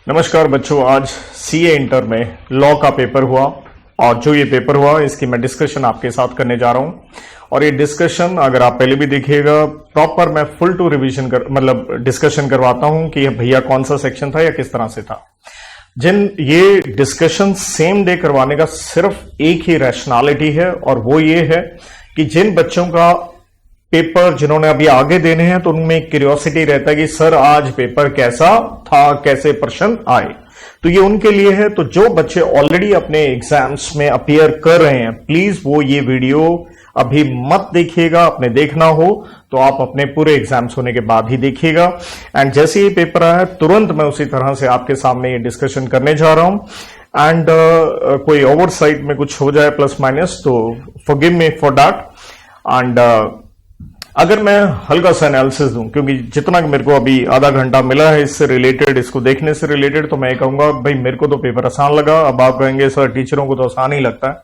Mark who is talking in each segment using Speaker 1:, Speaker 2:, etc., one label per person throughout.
Speaker 1: नमस्कार बच्चों, आज सीए इंटर में लॉ का पेपर हुआ और जो ये पेपर हुआ इसकी मैं डिस्कशन आपके साथ करने जा रहा हूं। और ये डिस्कशन अगर आप पहले भी देखिएगा प्रॉपर मैं फुल टू रिवीजन डिस्कशन करवाता हूं कि भैया कौन सा सेक्शन था या किस तरह से था। ये डिस्कशन सेम डे करवाने का सिर्फ एक ही रैशनैलिटी है और वो ये है कि जिन बच्चों का पेपर जिन्होंने अभी आगे देने हैं तो उनमें क्यूरियोसिटी रहता है कि सर आज पेपर कैसा था, कैसे प्रश्न आए, तो ये उनके लिए है। तो जो बच्चे ऑलरेडी अपने एग्जाम्स में अपीयर कर रहे हैं प्लीज वो ये वीडियो अभी मत देखिएगा। अपने देखना हो तो आप अपने पूरे एग्जाम्स होने के बाद ही देखिएगा। एंड जैसे ही पेपर आया तुरंत मैं उसी तरह से आपके सामने ये डिस्कशन करने जा रहा हूं। एंड कोई ओवरसाइट में कुछ हो जाए प्लस माइनस तो forgive me for that. And अगर मैं हल्का सा एनालिसिस दूं, क्योंकि जितना मेरे को अभी आधा घंटा मिला है इससे रिलेटेड, इसको देखने से रिलेटेड, तो मैं कहूंगा भाई मेरे को तो पेपर आसान लगा। अब आप कहेंगे सर टीचरों को तो आसान ही लगता है,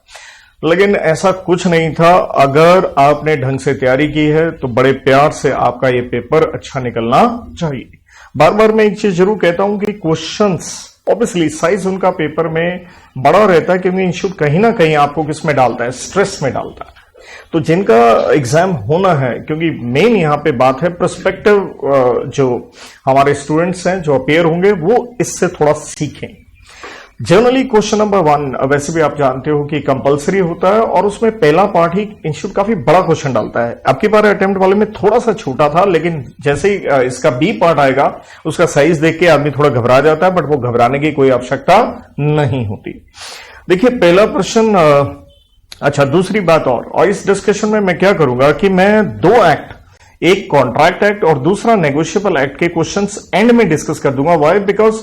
Speaker 1: लेकिन ऐसा कुछ नहीं था। अगर आपने ढंग से तैयारी की है तो बड़े प्यार से आपका ये पेपर अच्छा निकलना चाहिए। बार बार मैं एक चीज जरूर कहता हूं कि क्वेश्चंस ऑब्वियसली साइज उनका पेपर में बड़ा रहता है क्योंकि इंस्टीट्यूट कहीं ना कहीं आपको किस में डालता है, स्ट्रेस में डालता है। तो जिनका एग्जाम होना है, क्योंकि मेन यहां पे बात है प्रोस्पेक्टिव जो हमारे स्टूडेंट्स हैं जो अपेयर होंगे वो इससे थोड़ा सीखें। जनरली क्वेश्चन नंबर 1 वैसे भी आप जानते हो कि कंपलसरी होता है और उसमें पहला पार्ट ही इंस्टीट्यूट काफी बड़ा क्वेश्चन डालता है। अब की बार अटेम्प्ट वाले में थोड़ा सा छोटा था, लेकिन जैसे ही इसका बी पार्ट आएगा उसका साइज देख के आदमी थोड़ा घबरा जाता है, बट वो घबराने की कोई आवश्यकता नहीं होती। देखिए पहला प्रश्न, अच्छा दूसरी बात और इस डिस्कशन में मैं क्या करूंगा कि मैं दो एक्ट, एक कॉन्ट्रैक्ट एक्ट और दूसरा नेगोशिएबल एक्ट के क्वेश्चंस एंड में डिस्कस कर दूंगा। व्हाई? बिकॉज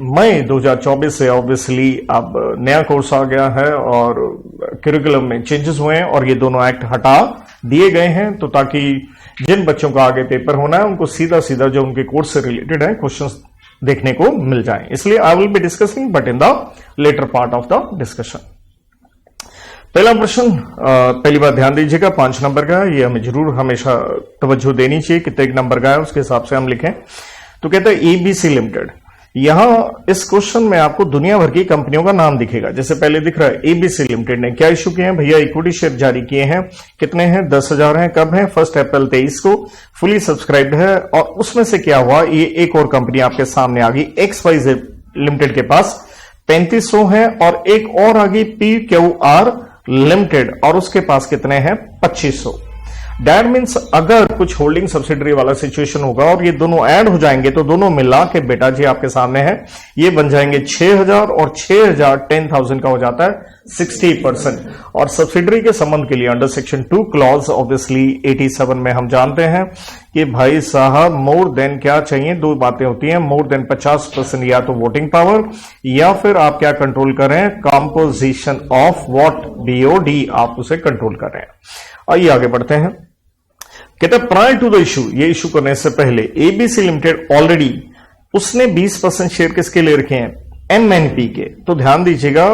Speaker 1: मई 2024 से ऑब्वियसली अब नया कोर्स आ गया है और करिकुलम में चेंजेस हुए हैं और ये दोनों एक्ट हटा दिए गए हैं, तो ताकि जिन बच्चों का आगे पेपर होना है उनको सीधा सीधा जो उनके कोर्स से रिलेटेड है क्वेश्चंस देखने को मिल जाए। इसलिए I will be discussing but in the latter part of the discussion. पहला प्रश्न, पहली बात ध्यान दीजिएगा 5 नंबर का है, ये हमें जरूर हमेशा तवज्जो देनी चाहिए कितने नंबर का है उसके हिसाब से हम लिखें। तो कहता है एबीसी लिमिटेड। यहां इस क्वेश्चन में आपको दुनिया भर की कंपनियों का नाम दिखेगा। जैसे पहले दिख रहा है एबीसी लिमिटेड ने क्या इशू किए हैं भैया, इक्विटी शेयर जारी किए हैं। कितने हैं? 10,000 हैं। कब है? 1 अप्रैल 23 को। फुली सब्सक्राइब्ड है। और उसमें से क्या हुआ, ये एक और कंपनी आपके सामने आ गई XYZ लिमिटेड के पास 3500 है और एक और आ गई PQR लिमिटेड और उसके पास कितने हैं? 2500। दैट मीन्स अगर कुछ होल्डिंग सब्सिडरी वाला सिचुएशन होगा और ये दोनों ऐड हो जाएंगे तो दोनों मिला के बेटा जी आपके सामने है, ये बन जाएंगे 6000 और 6000 10,000 का हो जाता है 60%। और सब्सिडरी के संबंध के लिए अंडर सेक्शन 2 क्लॉज ऑब्वियसली 87 में हम जानते हैं कि भाई साहब मोर देन क्या चाहिए, दो बातें होती हैं, मोर देन 50% या तो वोटिंग पावर या फिर आप क्या कंट्रोल कर रहे हैं, कंपोजिशन ऑफ व्हाट, BOD आप उसे कंट्रोल कर रहे हैं। आइए आगे बढ़ते हैं। कहते हैं प्रायर टू द इशू, ये इशू करने से पहले एबीसी लिमिटेड ऑलरेडी उसने 20% शेयर किसके ले रखे हैं? MNP के। तो ध्यान दीजिएगा,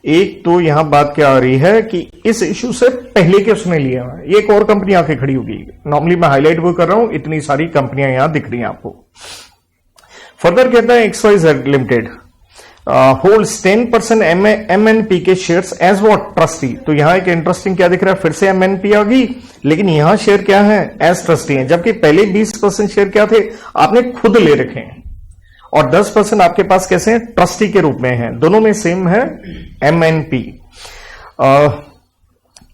Speaker 1: एक तो यहां बात क्या आ रही है कि इस इशू से पहले के उसने लिया है, एक और कंपनी आके खड़ी होगी। नॉर्मली मैं हाईलाइट वो कर रहा हूं, इतनी सारी कंपनियां यहां दिख रही हैं आपको। फर्दर कहता है XYZ लिमिटेड होल्ड्स 10% MNP के शेयर्स एज व्हाट, ट्रस्टी। तो यहां एक इंटरेस्टिंग क्या दिख रहा है, फिर से MNP आ गई, लेकिन यहां शेयर क्या है? एज ट्रस्टी है। जबकि पहले 20% शेयर क्या थे? आपने खुद ले रखे हैं और 10% आपके पास कैसे हैं? ट्रस्टी के रूप में है। दोनों में सेम है MNP।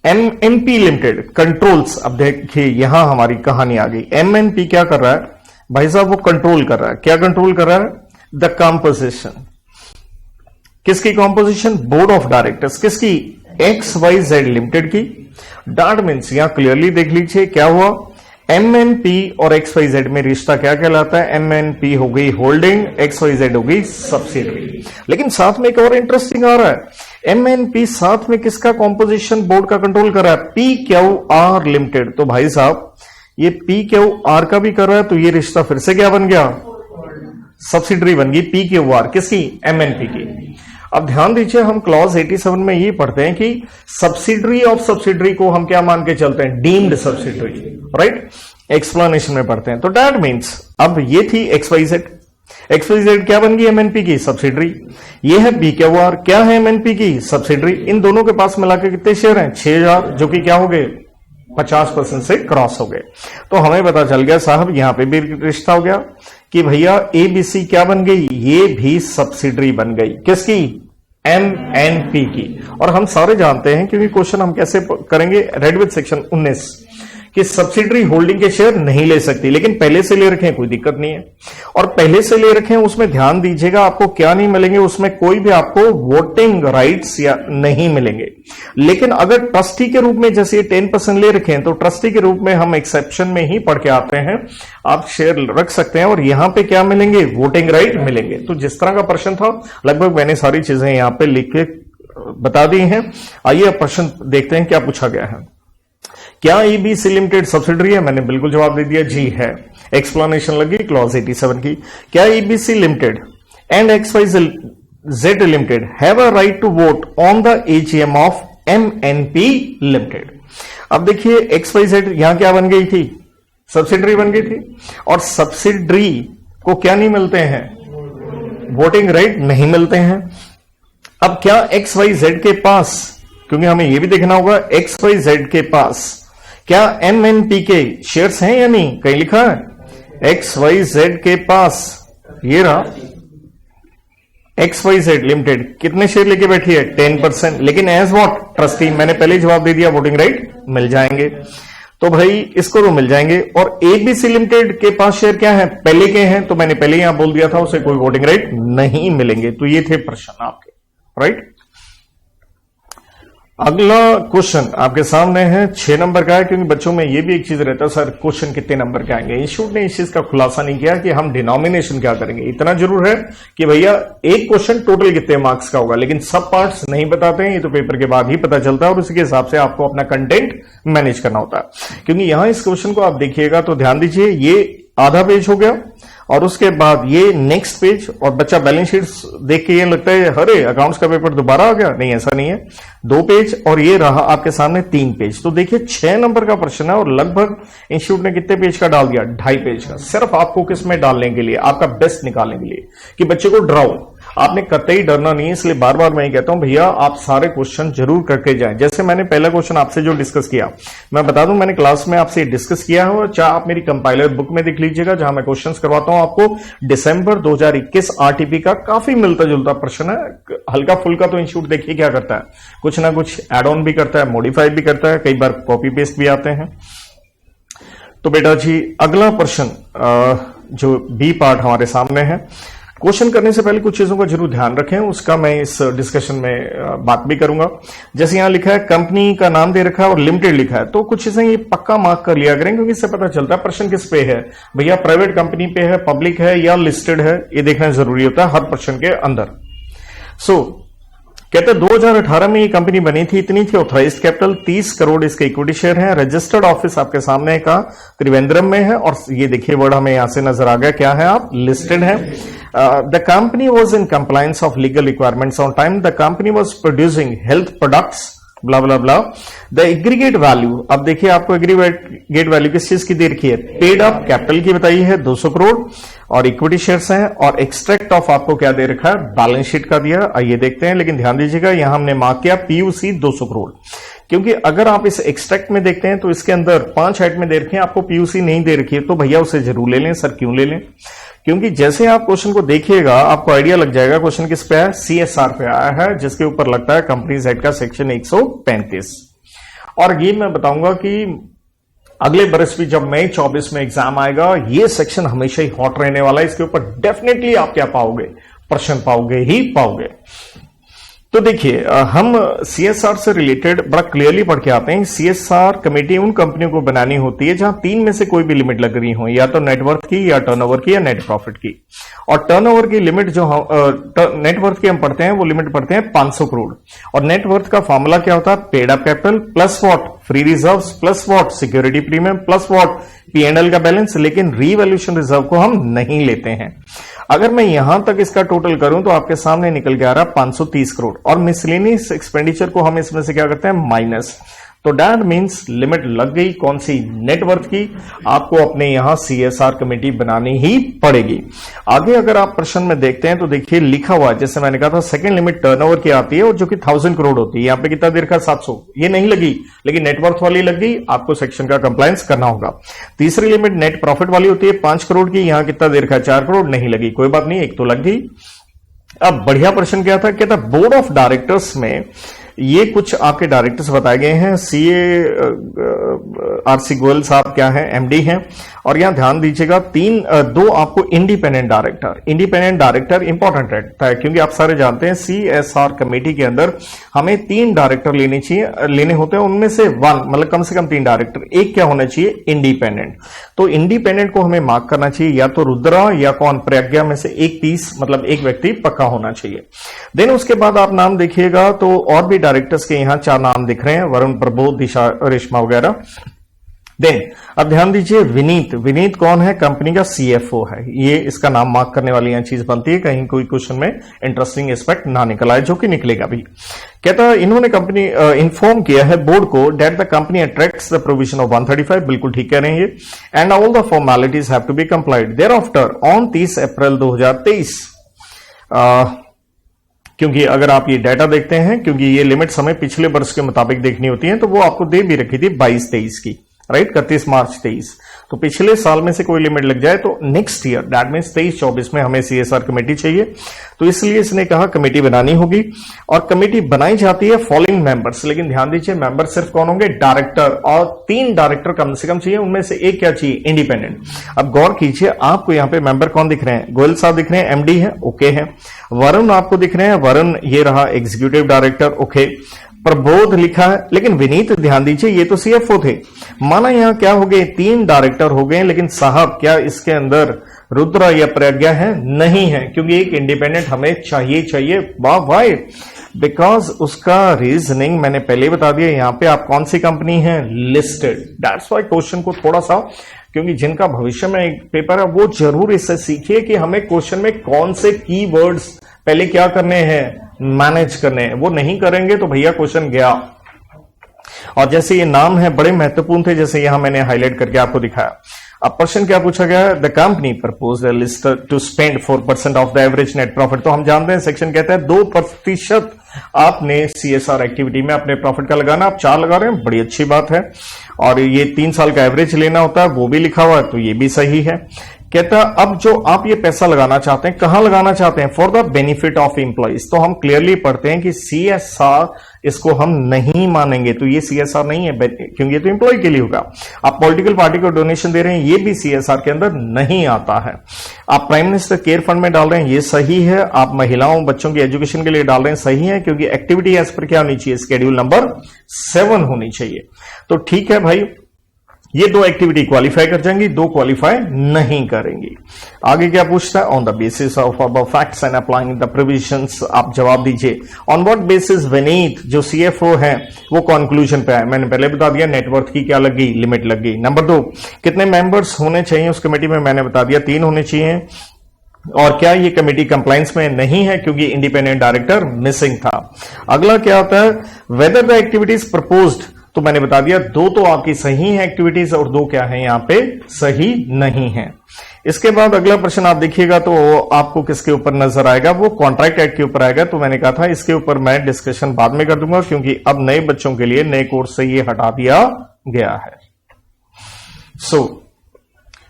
Speaker 1: MNP लिमिटेड कंट्रोल्स, अब देखिए यहां हमारी कहानी आ गई। MNP क्या कर रहा है भाई साहब? वो कंट्रोल कर रहा है। क्या कंट्रोल कर रहा है? The composition. किसकी कॉम्पोजिशन? Board of directors. किसकी? XYZ लिमिटेड की। दैट मीन्स यहां क्लियरली देख लीजिए क्या हुआ, MNP और XYZ में रिश्ता क्या कहलाता है? MNP हो गई होल्डिंग, XYZ हो गई सब्सिडरी। लेकिन साथ में एक और इंटरेस्टिंग आ रहा है, MNP साथ में किसका कॉम्पोजिशन बोर्ड का कंट्रोल कर रहा है? PQR limited. तो भाई साहब ये PQR का भी कर रहा है, तो ये रिश्ता फिर से क्या बन गया? सब्सिडरी बन गई PQR। किसकी? MNP की। अब ध्यान दीजिए, हम क्लॉज 87 में ये पढ़ते हैं कि सब्सिडरी ऑफ सब्सिडरी को हम क्या मान के चलते हैं? Deemed subsidiary, right? एक्सप्लेनेशन में पढ़ते हैं। तो दैट मीन्स अब ये थी XYZ, XYZ क्या बन गई एमएनपी की सब्सिडरी। ये है BKR, क्या है एमएनपी की सब्सिडरी। इन दोनों के पास मिलाकर कितने शेयर हैं 6000, जो कि क्या हो गए 50% से क्रॉस हो गए। तो हमें पता चल गया साहब यहां पे भी रिश्ता हो गया कि भैया ABC क्या बन गई, ये भी सब्सिडरी बन गई किसकी, MNP की। और हम सारे जानते हैं क्योंकि क्वेश्चन हम कैसे करेंगे, रेड विथ सेक्शन 19 कि सब्सिडरी होल्डिंग के शेयर नहीं ले सकती, लेकिन पहले से ले रखें कोई दिक्कत नहीं है। और पहले से ले रखें उसमें ध्यान दीजिएगा आपको क्या नहीं मिलेंगे, उसमें कोई भी आपको वोटिंग राइट्स या नहीं मिलेंगे। लेकिन अगर ट्रस्टी के रूप में जैसे 10% ले रखें तो ट्रस्टी के रूप में हम एक्सेप्शन में ही पढ़ के आते हैं, आप शेयर रख सकते हैं और यहां पे क्या मिलेंगे, वोटिंग राइट मिलेंगे। तो जिस तरह का प्रश्न था लगभग मैंने सारी चीजें यहां पे लिख के बता दी हैं। आइए अब प्रश्न देखते हैं क्या पूछा गया है। क्या ABC लिमिटेड सब्सिडरी है, मैंने बिल्कुल जवाब दे दिया जी है। एक्सप्लेनेशन लगी क्लॉज 87 की। क्या ABC limited and XYZ limited have a right to vote on the AGM of MNP limited. अब देखिए XYZ यहां क्या बन गई थी, सब्सिडरी बन गई थी, और सब्सिडरी को क्या नहीं मिलते हैं, वोटिंग राइट नहीं मिलते हैं। अब क्या XYZ के पास, क्योंकि हमें यह भी देखना होगा XYZ के पास क्या MNP के शेयर्स हैं या नहीं, कहीं लिखा है XYZ के पास, ये रहा XYZ लिमिटेड कितने शेयर लेके बैठी है 10%, लेकिन एज व्हाट ट्रस्टी, मैंने पहले जवाब दे दिया वोटिंग राइट मिल जाएंगे। तो भाई इसको तो मिल जाएंगे। और ABC लिमिटेड के पास शेयर क्या है, पहले के हैं, तो मैंने पहले यहां बोल दिया था उसे कोई वोटिंग राइट नहीं मिलेंगे। तो ये थे प्रश्न आपके, राइट। अगला क्वेश्चन आपके सामने है 6 नंबर का है, क्योंकि बच्चों में ये भी एक चीज रहता है सर क्वेश्चन कितने नंबर के आएंगे। इंस्टीट्यूट ने इस चीज का खुलासा नहीं किया कि हम डिनोमिनेशन क्या करेंगे। इतना जरूर है कि भैया एक क्वेश्चन टोटल कितने मार्क्स का होगा, लेकिन सब पार्ट्स नहीं बताते हैं, ये तो पेपर के बाद ही पता चलता है और उसी के हिसाब से आपको अपना कंटेंट मैनेज करना होता है। क्योंकि यहां इस क्वेश्चन को आप देखिएगा तो ध्यान दीजिए, ये आधा पेज हो गया और उसके बाद ये नेक्स्ट पेज, और बच्चा बैलेंस शीट देख के ये लगता है अरे अकाउंट्स का पेपर दोबारा आ गया, नहीं ऐसा नहीं है। 2 पेज और ये रहा आपके सामने 3 पेज। तो देखिए 6 नंबर का प्रश्न है और लगभग इंस्टीट्यूट ने कितने पेज का डाल दिया, 2.5 पेज का, सिर्फ आपको किस में डालने के लिए, आपका बेस्ट निकालने के लिए कि बच्चे को डराओ। आपने कतई डरना नहीं है, इसलिए बार बार मैं कहता हूं भैया आप सारे क्वेश्चन जरूर करके जाएं। जैसे मैंने पहला क्वेश्चन आपसे जो डिस्कस किया, मैं बता दूं मैंने क्लास में आपसे डिस्कस किया है, चाहे आप मेरी कंपाइलर बुक में देख लीजिएगा जहां मैं क्वेश्चंस करवाता हूं आपको। दिसंबर 2021 RTP का काफी मिलता जुलता प्रश्न है। हल्का फुल्का तो इंस्टीट्यूट देखिए क्या करता है, कुछ ना कुछ एड ऑन भी करता है, मॉडिफाई भी करता है, कई बार कॉपी पेस्ट भी आते हैं। तो बेटा जी अगला प्रश्न जो बी पार्ट हमारे सामने है, क्वेश्चन करने से पहले कुछ चीजों का जरूर ध्यान रखें, उसका मैं इस डिस्कशन में बात भी करूंगा। जैसे यहां लिखा है कंपनी का नाम दे रखा है और लिमिटेड लिखा है, तो कुछ चीजें ये पक्का मार्क कर लिया करें, क्योंकि इससे पता चलता है प्रश्न किस पे है, भैया प्राइवेट कंपनी पे है, पब्लिक है या लिस्टेड है, ये देखना जरूरी होता है हर प्रश्न के अंदर। कहते हैं 2018 में ये कंपनी बनी थी, इतनी थी ऑथराइज्ड कैपिटल 30 करोड़ इसके इक्विटी शेयर हैं। रजिस्टर्ड ऑफिस आपके सामने का त्रिवेंद्रम में है, और ये देखिए वर्ड हमें यहां से नजर आ गया, क्या है आप लिस्टेड है। The company was in compliance of legal requirements on time. The company was producing health products blah blah blah. The aggregate value, अब देखिए आपको एग्रीगेट वैल्यू किस चीज की दे रखी है, पेड अप कैपिटल की बताई है 200 करोड़ और इक्विटी शेयर्स हैं, और एक्सट्रैक्ट ऑफ आपको क्या दे रखा है, बैलेंस शीट का दिया। आइए देखते हैं, लेकिन ध्यान दीजिएगा यहां हमने मार्क किया PUC 200 करोड़, क्योंकि अगर आप इस एक्सट्रैक्ट में देखते हैं तो इसके अंदर 5 आइटम में दे रखे हैं, आपको PUC नहीं दे रखी है, तो भैया उसे जरूर ले लें। सर क्यों ले लें, क्योंकि जैसे आप क्वेश्चन को देखिएगा आपको आइडिया लग जाएगा क्वेश्चन किस पे है, CSR पे आया है, जिसके ऊपर लगता है कंपनीज एक्ट का सेक्शन 135। और ये मैं बताऊंगा कि अगले बरस भी जब मई 24 में एग्जाम आएगा, ये सेक्शन हमेशा ही हॉट रहने वाला है। इसके ऊपर डेफिनेटली आप क्या पाओगे, प्रश्न पाओगे ही पाओगे। तो देखिए हम CSR से रिलेटेड बड़ा क्लियरली पढ़ के आते हैं। CSR कमेटी उन कंपनियों को बनानी होती है जहां 3 में से कोई भी लिमिट लग रही हो, या तो नेटवर्थ की, या टर्नओवर की, या नेट प्रॉफिट की। और टर्नओवर की लिमिट जो नेटवर्थ की हम पढ़ते हैं वो लिमिट पढ़ते हैं 500 करोड़। और नेटवर्थ का फॉर्मूला क्या होता है, paid up capital plus what, free reserves plus what, security premium plus what, P&L का बैलेंस। लेकिन रीवैल्यूएशन रिजर्व को हम नहीं लेते हैं। अगर मैं यहां तक इसका टोटल करूं तो आपके सामने निकल के आ रहा है 530 करोड़, और मिसलेनियस एक्सपेंडिचर को हम इसमें से क्या करते हैं, माइनस। तो दैट मीन्स लिमिट लग गई कौन सी, नेटवर्थ की। आपको अपने यहां सीएसआर कमेटी बनानी ही पड़ेगी। आगे अगर आप प्रश्न में देखते हैं तो देखिए लिखा हुआ है, जैसे मैंने कहा था सेकंड लिमिट टर्नओवर की आती है और जो कि 1000 करोड़ होती है। यहां पे कितना देर का 700, ये नहीं लगी, लेकिन नेटवर्थ वाली लग गई, आपको सेक्शन का कंप्लायंस करना होगा। तीसरी लिमिट नेट प्रॉफिट वाली होती है 5 करोड़ की, यहां कितना देर का 4 करोड़, नहीं लगी, कोई बात नहीं, एक तो लग गई। अब बढ़िया प्रश्न क्या था, कहता बोर्ड ऑफ डायरेक्टर्स में ये कुछ आपके डायरेक्टर्स बताए गए हैं। सीए आरसी गोयल साहब क्या है, एमडी हैं, और यहां ध्यान दीजिएगा दो आपको इंडिपेंडेंट डायरेक्टर इंपॉर्टेंट रहता है, क्योंकि आप सारे जानते हैं सीएसआर कमेटी के अंदर हमें 3 डायरेक्टर लेने होते हैं, उनमें से 1 मतलब कम से कम 3 डायरेक्टर, एक क्या होना चाहिए, इंडिपेंडेंट। तो इंडिपेंडेंट को हमें मार्क करना चाहिए, या तो रुद्रा या कौन, प्रज्ञा में से एक पीस, मतलब एक व्यक्ति पक्का होना चाहिए। देन उसके बाद आप नाम देखिएगा तो और भी डायरेक्टर्स के यहां 4 नाम दिख रहे हैं, वरुण, प्रबोध, दिशा, रेशमा वगैरह। देन अब ध्यान दीजिए विनीत कौन है, कंपनी का सीएफओ है। ये इसका नाम मार्क करने वाली यहां चीज बनती है, कहीं कोई क्वेश्चन में इंटरेस्टिंग एस्पेक्ट ना निकल आए, जो कि निकलेगा भी। कहता इन्होंने कंपनी इन्फॉर्म किया है बोर्ड को that the company attracts the provision of 135, बिल्कुल ठीक कह रहे हैं ये, and all the formalities have to be complied thereafter on 30 April 2023। क्योंकि अगर आप ये डाटा देखते हैं, क्योंकि ये लिमिट्स हमें पिछले वर्ष के मुताबिक देखनी होती है, तो वो आपको दे भी रखी थी 22-23 की, राइट, 31 मार्च 23। तो पिछले साल में से कोई लिमिट लग जाए तो नेक्स्ट ईयर दैट मीन्स 23-24 में हमें सीएसआर कमेटी चाहिए। तो इसलिए इसने कहा कमेटी बनानी होगी, और कमेटी बनाई जाती है फॉलोइंग मेंबर्स। लेकिन ध्यान दीजिए मेंबर सिर्फ कौन होंगे, डायरेक्टर, और 3 डायरेक्टर कम से कम चाहिए, उनमें से एक क्या चाहिए, इंडिपेंडेंट। अब गौर कीजिए, आपको यहां पे मेंबर कौन दिख रहे हैं, गोयल साहब दिख रहे हैं, एमडी है, ओके है। वरुण आपको दिख रहे हैं, वरुण ये रहा एग्जीक्यूटिव डायरेक्टर, ओके। प्रबोध लिखा है, लेकिन विनीत ध्यान दीजिए ये तो सीएफओ थे। माना यहां क्या हो गए, 3 डायरेक्टर हो गए, लेकिन साहब क्या इसके अंदर रुद्रा या प्रज्ञा है, नहीं है, क्योंकि एक इंडिपेंडेंट हमें चाहिए। वाई, बिकॉज उसका रीजनिंग मैंने पहले बता दिया। यहां पे आप कौन सी कंपनी है, लिस्टेड। दैट्स व्हाई क्वेश्चन को थोड़ा सा, क्योंकि जिनका भविष्य में एक पेपर है वो जरूर इससे सीखिए कि हमें क्वेश्चन में कौन से कीवर्ड्स पहले क्या करने हैं, मैनेज करने हैं। वो नहीं करेंगे तो भैया क्वेश्चन गया। और जैसे ये नाम है बड़े महत्वपूर्ण थे, जैसे यहां मैंने हाईलाइट करके आपको दिखाया। अब प्रश्न क्या पूछा गया है, the company propose list to spend 4% of the average net profit. तो हम जानते हैं सेक्शन कहता है 2% आपने सीएसआर एक्टिविटी में अपने प्रॉफिट का लगाना, आप 4 लगा रहे हैं, बड़ी अच्छी बात है। और ये 3 साल का एवरेज लेना होता है, वो भी लिखा हुआ है, तो ये भी सही है। कहता अब जो आप ये पैसा लगाना चाहते हैं, कहां लगाना चाहते हैं, for the benefit of employees. तो हम क्लियरली पढ़ते हैं कि सीएसआर इसको हम नहीं मानेंगे, तो ये सीएसआर नहीं है, क्योंकि ये तो एम्प्लॉय के लिए होगा। आप पॉलिटिकल पार्टी को डोनेशन दे रहे हैं, ये भी सीएसआर के अंदर नहीं आता है। आप प्राइम मिनिस्टर केयर फंड में डाल रहे हैं, ये सही है। आप महिलाओं बच्चों की एजुकेशन के लिए डाल रहे हैं, सही है, क्योंकि एक्टिविटी एज पर क्या होनी चाहिए, शेड्यूल नंबर 7 होनी चाहिए। तो ठीक है भाई, ये 2 एक्टिविटी क्वालिफाई कर जाएंगी, 2 क्वालिफाई नहीं करेंगी। आगे क्या पूछता है, on the basis of above facts and applying the provisions. आप जवाब दीजिए ऑन व्हाट बेसिस विनीत जो सीएफओ है वो कंक्लूजन पे आए। मैंने पहले बता दिया नेटवर्थ की क्या लग गई, लिमिट लग गई। नंबर 2, कितने मेंबर्स होने चाहिए उस कमेटी में, मैंने बता दिया 3 होने चाहिए। और क्या ये कमेटी कंप्लायंस में नहीं है, क्योंकि इंडिपेंडेंट डायरेक्टर मिसिंग था। अगला क्या होता है, वेदर द एक्टिविटीज प्रपोज्ड, तो मैंने बता दिया 2 तो आपकी सही है एक्टिविटीज, और 2 क्या है यहां पे सही नहीं है। इसके बाद अगला प्रश्न आप देखिएगा तो आपको किसके ऊपर नजर आएगा, वो कॉन्ट्रैक्ट एक्ट के ऊपर आएगा। तो मैंने कहा था इसके ऊपर मैं डिस्कशन बाद में कर दूंगा, क्योंकि अब नए बच्चों के लिए नए कोर्स से ये हटा दिया गया है।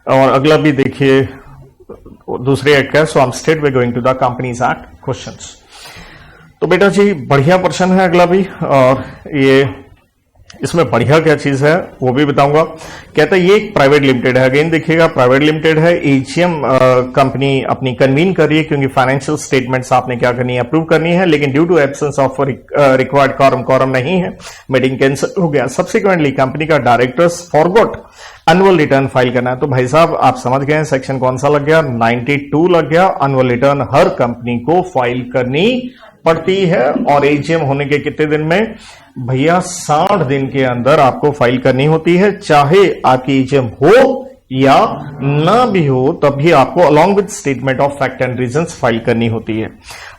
Speaker 1: और अगला भी देखिए दूसरे एक्ट का, so I am straight way going to the companies act questions. तो बेटा जी बढ़िया प्रश्न है अगला भी, और ये इसमें बढ़िया क्या चीज है वो भी बताऊंगा। कहता है ये एक प्राइवेट लिमिटेड है, अगेन देखिएगा प्राइवेट लिमिटेड है। एजीएम कंपनी अपनी कन्वीन कर रही है, क्योंकि फाइनेंशियल स्टेटमेंट्स आपने क्या करनी है, अप्रूव करनी है, लेकिन due to absence of required quorum नहीं है, मीटिंग कैंसिल हो गया। सब्सिक्वेंटली कंपनी का directors forgot annual return file करना है। तो भाई साहब आप समझ गए सेक्शन कौन सा लग गया, 92 लग गया। एनुअल रिटर्न हर कंपनी को फाइल करनी पड़ती है, और एजीएम होने के कितने दिन में भैया, 60 दिन के अंदर आपको फाइल करनी होती है। चाहे आपकी एजीएम हो या ना भी हो, तब भी आपको along with statement of fact and reasons file करनी होती है।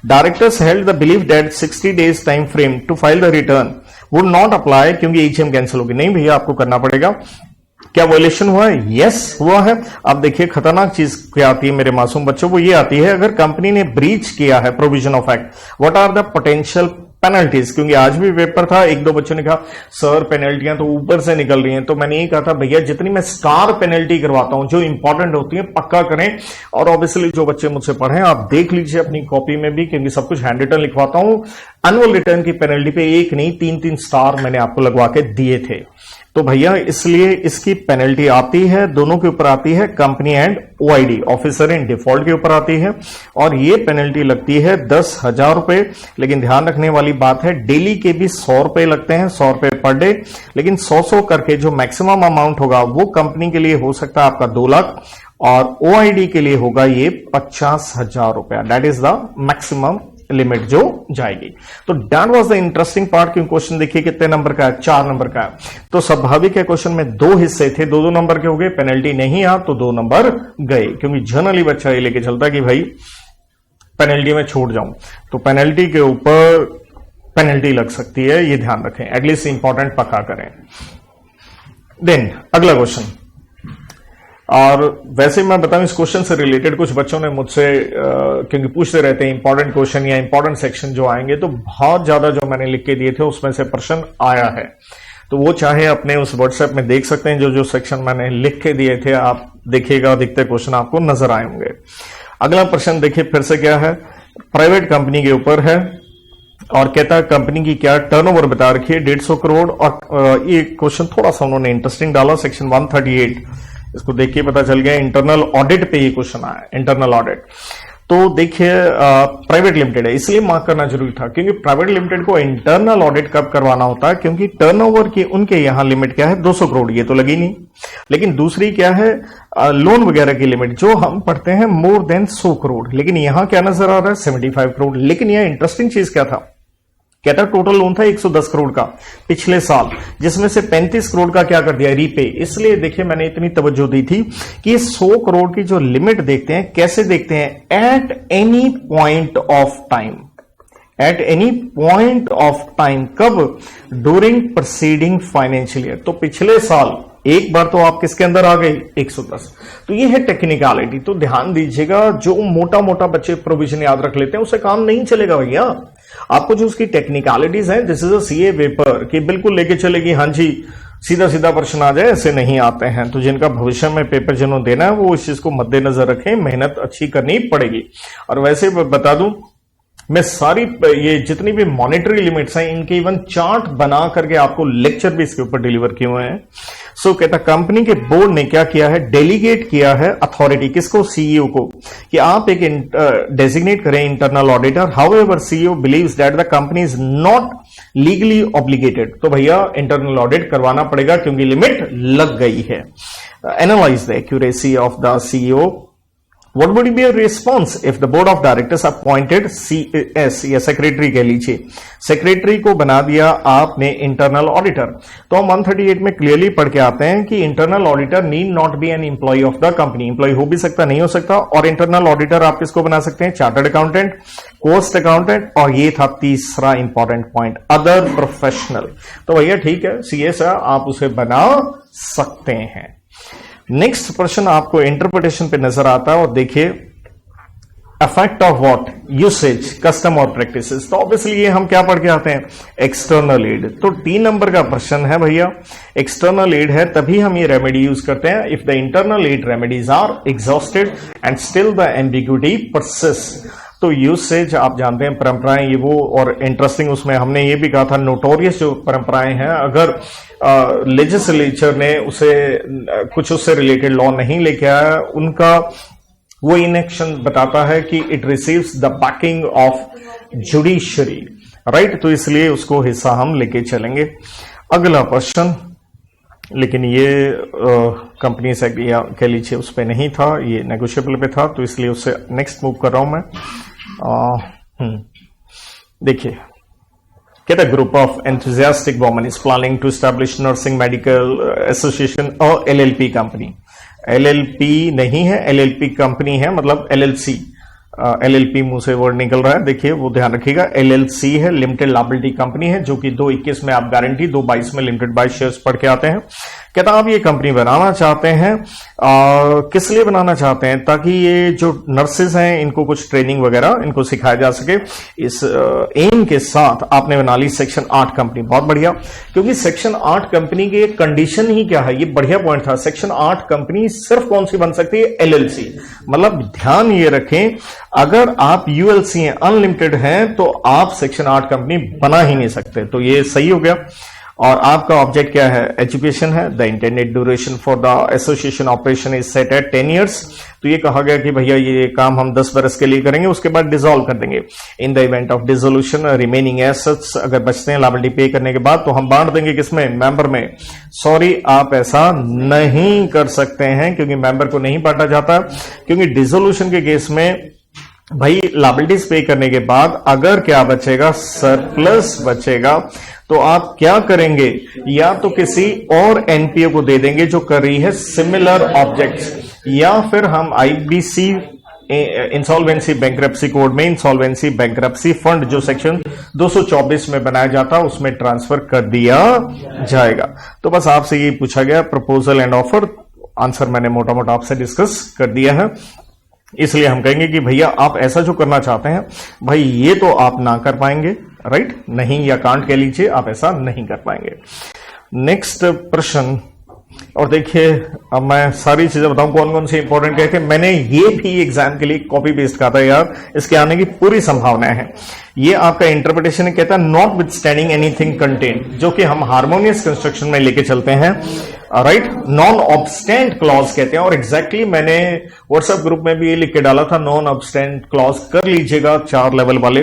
Speaker 1: Directors held the believe that 60 days time frame to file the return would not apply क्योंकि एजीएम कैंसिल होगी। नहीं भैया, आपको करना पड़ेगा। क्या वायलेशन हुआ है? यस हुआ है। अब देखिए खतरनाक चीज क्या आती है मेरे मासूम बच्चों, वो ये आती है अगर कंपनी ने ब्रीच किया है provision of act, what are the potential penalties. क्योंकि आज भी पेपर था, एक दो बच्चों ने कहा सर पेनल्टियां तो ऊपर से निकल रही हैं, तो मैंने ये कहा था भैया जितनी मैं स्टार पेनल्टी करवाता हूं जो इंपॉर्टेंट होती है पक्का करें। और ऑब्वियसली जो बच्चे मुझसे पढ़े आप देख लीजिए अपनी कॉपी में भी, क्योंकि सब कुछ हैंड रिटन लिखवाता हूं। एनुअल रिटर्न की पेनल्टी पे एक नहीं 3-3 स्टार मैंने आपको लगवा के दिए थे। तो भैया इसलिए इसकी पेनल्टी आती है, दोनों के ऊपर आती है, company and OID officer in default के ऊपर आती है। और ये पेनल्टी लगती है 10,000 रुपए। लेकिन ध्यान रखने वाली बात है डेली के भी 100 रुपए लगते हैं, 100 रुपए पर डे। लेकिन 100 करके जो मैक्सिमम अमाउंट होगा वो कंपनी के लिए हो सकता है आपका 2 लाख और ओआईडी के लिए होगा ये 50,000 रुपया। That is the maximum limit जो जाएगी। तो that was the interesting part. क्योंकि क्वेश्चन देखिए कितने नंबर का है, 4 नंबर का है। तो स्वाभाविक है क्वेश्चन में 2 हिस्से थे, 2-2 नंबर के हो गए। पेनल्टी नहीं आ तो 2 नंबर गए, क्योंकि जनरली बच्चा ये लेके चलता कि भाई पेनल्टी में छूट जाऊं, तो पेनल्टी के ऊपर पेनल्टी लग सकती है, ये ध्यान रखें। एटलीस्ट इंपॉर्टेंट पक्का करें। देन अगला क्वेश्चन, और वैसे मैं बताऊं इस क्वेश्चन से रिलेटेड कुछ बच्चों ने मुझसे क्योंकि पूछते रहते हैं इंपॉर्टेंट क्वेश्चन या इंपॉर्टेंट सेक्शन जो आएंगे, तो बहुत ज्यादा जो मैंने लिख के दिए थे उसमें से प्रश्न आया है। तो वो चाहे अपने उस व्हाट्सएप में देख सकते हैं, जो सेक्शन मैंने लिख के दिए थे आप देखिएगा, अधिकतर क्वेश्चन आपको नजर आए होंगे। अगला प्रश्न देखिए फिर से क्या है, प्राइवेट कंपनी के ऊपर है और कहता है कंपनी की क्या टर्नओवर बता रखी है 150 करोड़। और ये क्वेश्चन थोड़ा सा उन्होंने इंटरेस्टिंग डाला, सेक्शन 138, इसको देखिए पता चल गया इंटरनल ऑडिट पे ये क्वेश्चन आया, इंटरनल ऑडिट। तो देखिए प्राइवेट लिमिटेड है इसलिए मार्क करना जरूरी था, क्योंकि प्राइवेट लिमिटेड को इंटरनल ऑडिट कब करवाना होता है, क्योंकि टर्नओवर की उनके यहां लिमिट क्या है 200 करोड़, ये तो लगी नहीं। लेकिन दूसरी क्या है लोन वगैरह की लिमिट जो हम पढ़ते हैं मोर देन 100 करोड़, लेकिन यहां क्या नजर आ रहा है 75 करोड़। लेकिन यह इंटरेस्टिंग चीज क्या था, कहता टोटल लोन था 110 करोड़ का पिछले साल, जिसमें से 35 करोड़ का क्या कर दिया रीपे। इसलिए देखिए मैंने इतनी तवज्जो दी थी कि ये 100 करोड़ की जो लिमिट देखते हैं कैसे देखते हैं, at any point of time, at any point of time, कब, ड्यूरिंग प्रोसीडिंग फाइनेंशियल ईयर। तो पिछले साल एक बार तो आप किसके अंदर आ गई 110। तो ये है टेक्निकलिटी। तो ध्यान दीजिएगा, जो मोटा मोटा बच्चे प्रोविजन याद रख लेते हैं उससे काम नहीं चलेगा भैया। आपको जो उसकी टेक्निकलिटीज है, this is a CA paper कि बिल्कुल लेके चलेगी हाँ जी सीधा सीधा प्रश्न आ जाए, ऐसे नहीं आते हैं। तो जिनका भविष्य में पेपर जिन्होंने देना है वो इस चीज को मद्देनजर रखें, मेहनत अच्छी करनी पड़ेगी। और वैसे बता दूं मैं सारी ये जितनी भी मॉनेटरी लिमिट्स हैं इनके इवन चार्ट बना करके आपको लेक्चर भी इसके ऊपर डिलीवर किए हुए हैं। सो कहता कंपनी के बोर्ड ने क्या किया है, डेलीगेट किया है अथॉरिटी किसको, सीईओ को, कि आप एक डेजिग्नेट करें internal auditor. However CEO believes that the company is not legally obligated. तो भैया इंटरनल ऑडिट करवाना पड़ेगा क्योंकि लिमिट लग गई है। Analyse the accuracy of the CEO. What would be a response if the board of directors appointed CS या secretary कह लीजिए, सेक्रेटरी को बना दिया आपने इंटरनल ऑडिटर। तो हम 138 में क्लियरली पढ़ के आते हैं कि internal auditor need not be an employee of the company. Employee हो भी सकता, नहीं हो सकता। और इंटरनल ऑडिटर आप किसको बना सकते हैं, चार्टर्ड अकाउंटेंट, कॉस्ट अकाउंटेंट, और ये था तीसरा इंपॉर्टेंट पॉइंट अदर प्रोफेशनल। तो भैया ठीक है सीएस आप उसे बना सकते हैं। नेक्स्ट प्रश्न आपको इंटरप्रिटेशन पे नजर आता है और देखिए effect of what, usage, custom और प्रैक्टिसेस। तो ऑब्वियसली ये हम क्या पढ़ के आते हैं, एक्सटर्नल एड। तो 3 नंबर का प्रश्न है भैया, एक्सटर्नल एड है तभी हम ये रेमेडी यूज करते हैं if the internal aid remedies are exhausted and still the ambiguity persist. तो यूसेज आप जानते हैं परंपराएं ये वो, और इंटरेस्टिंग उसमें हमने ये भी कहा था नोटोरियस जो परंपराएं हैं अगर लेजिस्लेचर ने उसे कुछ उससे रिलेटेड लॉ नहीं लेके आया, उनका वो इनएक्शन बताता है कि it receives the banking of judiciary, right. तो इसलिए उसको हिस्सा हम लेके चलेंगे। अगला प्रश्न, लेकिन ये कंपनी से कह लीजिए उस पर नहीं था, ये नेगोशिएबल पे था, तो इसलिए उससे नेक्स्ट मूव कर रहा हूं मैं। देखिए कहता group of enthusiastic women is planning to establish nursing medical association और एलएलपी कंपनी। एलएलपी नहीं है, एलएलपी कंपनी है, मतलब एलएलसी LLP मुंह से वर्ड निकल रहा है, देखिए वो ध्यान रखिएगा। LLC है, लिमिटेड लायबिलिटी कंपनी है, जो कि 221 में आप गारंटी, 222 में लिमिटेड बाय शेयर्स पढ़ के आते हैं। कहता आप ये कंपनी बनाना चाहते हैं, किस लिए बनाना चाहते हैं? ताकि ये जो नर्सेज हैं इनको कुछ ट्रेनिंग वगैरह इनको सिखाया जा सके। इस एम के साथ आपने बना ली सेक्शन 8 कंपनी। बहुत बढ़िया, क्योंकि सेक्शन 8 कंपनी की कंडीशन ही क्या है, ये बढ़िया पॉइंट था। सेक्शन 8 कंपनी सिर्फ कौन सी बन सकती है? LLC। मतलब ध्यान ये रखें, अगर आप ULC हैं, अनलिमिटेड हैं, तो आप सेक्शन 8 कंपनी बना ही नहीं सकते। तो ये सही हो गया। और आपका ऑब्जेक्ट क्या है? एजुकेशन है। The intended duration for the association operation is set at 10 years। तो ये कहा गया कि भैया ये काम हम 10 बरस के लिए करेंगे, उसके बाद डिसॉल्व कर देंगे। In the event of dissolution remaining assets, अगर बचते हैं लायबिलिटी पे करने के बाद, तो हम बांट देंगे किसमें? मेंबर में। सॉरी, आप ऐसा नहीं कर सकते हैं, क्योंकि मेंबर को नहीं बांटा जाता, क्योंकि डिसोल्यूशन के केस में भाई लायबिलिटीज पे करने के बाद अगर क्या बचेगा? सरप्लस बचेगा। तो आप क्या करेंगे? या तो किसी और एनपीओ को दे देंगे जो कर रही है सिमिलर ऑब्जेक्ट्स, या फिर हम IBC इंसॉल्वेंसी बैंक्रप्सी कोड में इंसॉल्वेंसी बैंक्रप्सी फंड जो सेक्शन 224 में बनाया जाता है उसमें ट्रांसफर कर दिया जाएगा। तो बस आपसे ये पूछा गया प्रपोजल एंड ऑफर, आंसर मैंने मोटा मोटा आपसे डिस्कस कर दिया है। इसलिए हम कहेंगे कि भैया आप ऐसा जो करना चाहते हैं भाई ये तो आप ना कर पाएंगे, राइट? नहीं, या कांट कह लीजिए, आप ऐसा नहीं कर पाएंगे। नेक्स्ट प्रश्न, और देखिए अब मैं सारी चीजें बताऊं कौन कौन सी इंपॉर्टेंट कह के, मैंने ये भी एग्जाम के लिए कॉपी पेस्ट कहा था यार, इसके आने की पूरी संभावना है। ये आपका इंटरप्रिटेशन कहता है not with standing anything content, जो कि हम हार्मोनियस कंस्ट्रक्शन में लेके चलते हैं, राइट? नॉन ऑब्स्टेंट क्लॉज कहते हैं, और एग्जैक्टली मैंने व्हाट्सएप ग्रुप में भी ये लिख के डाला था, नॉन ऑब्स्टेंट क्लॉज कर लीजिएगा 4 लेवल वाले।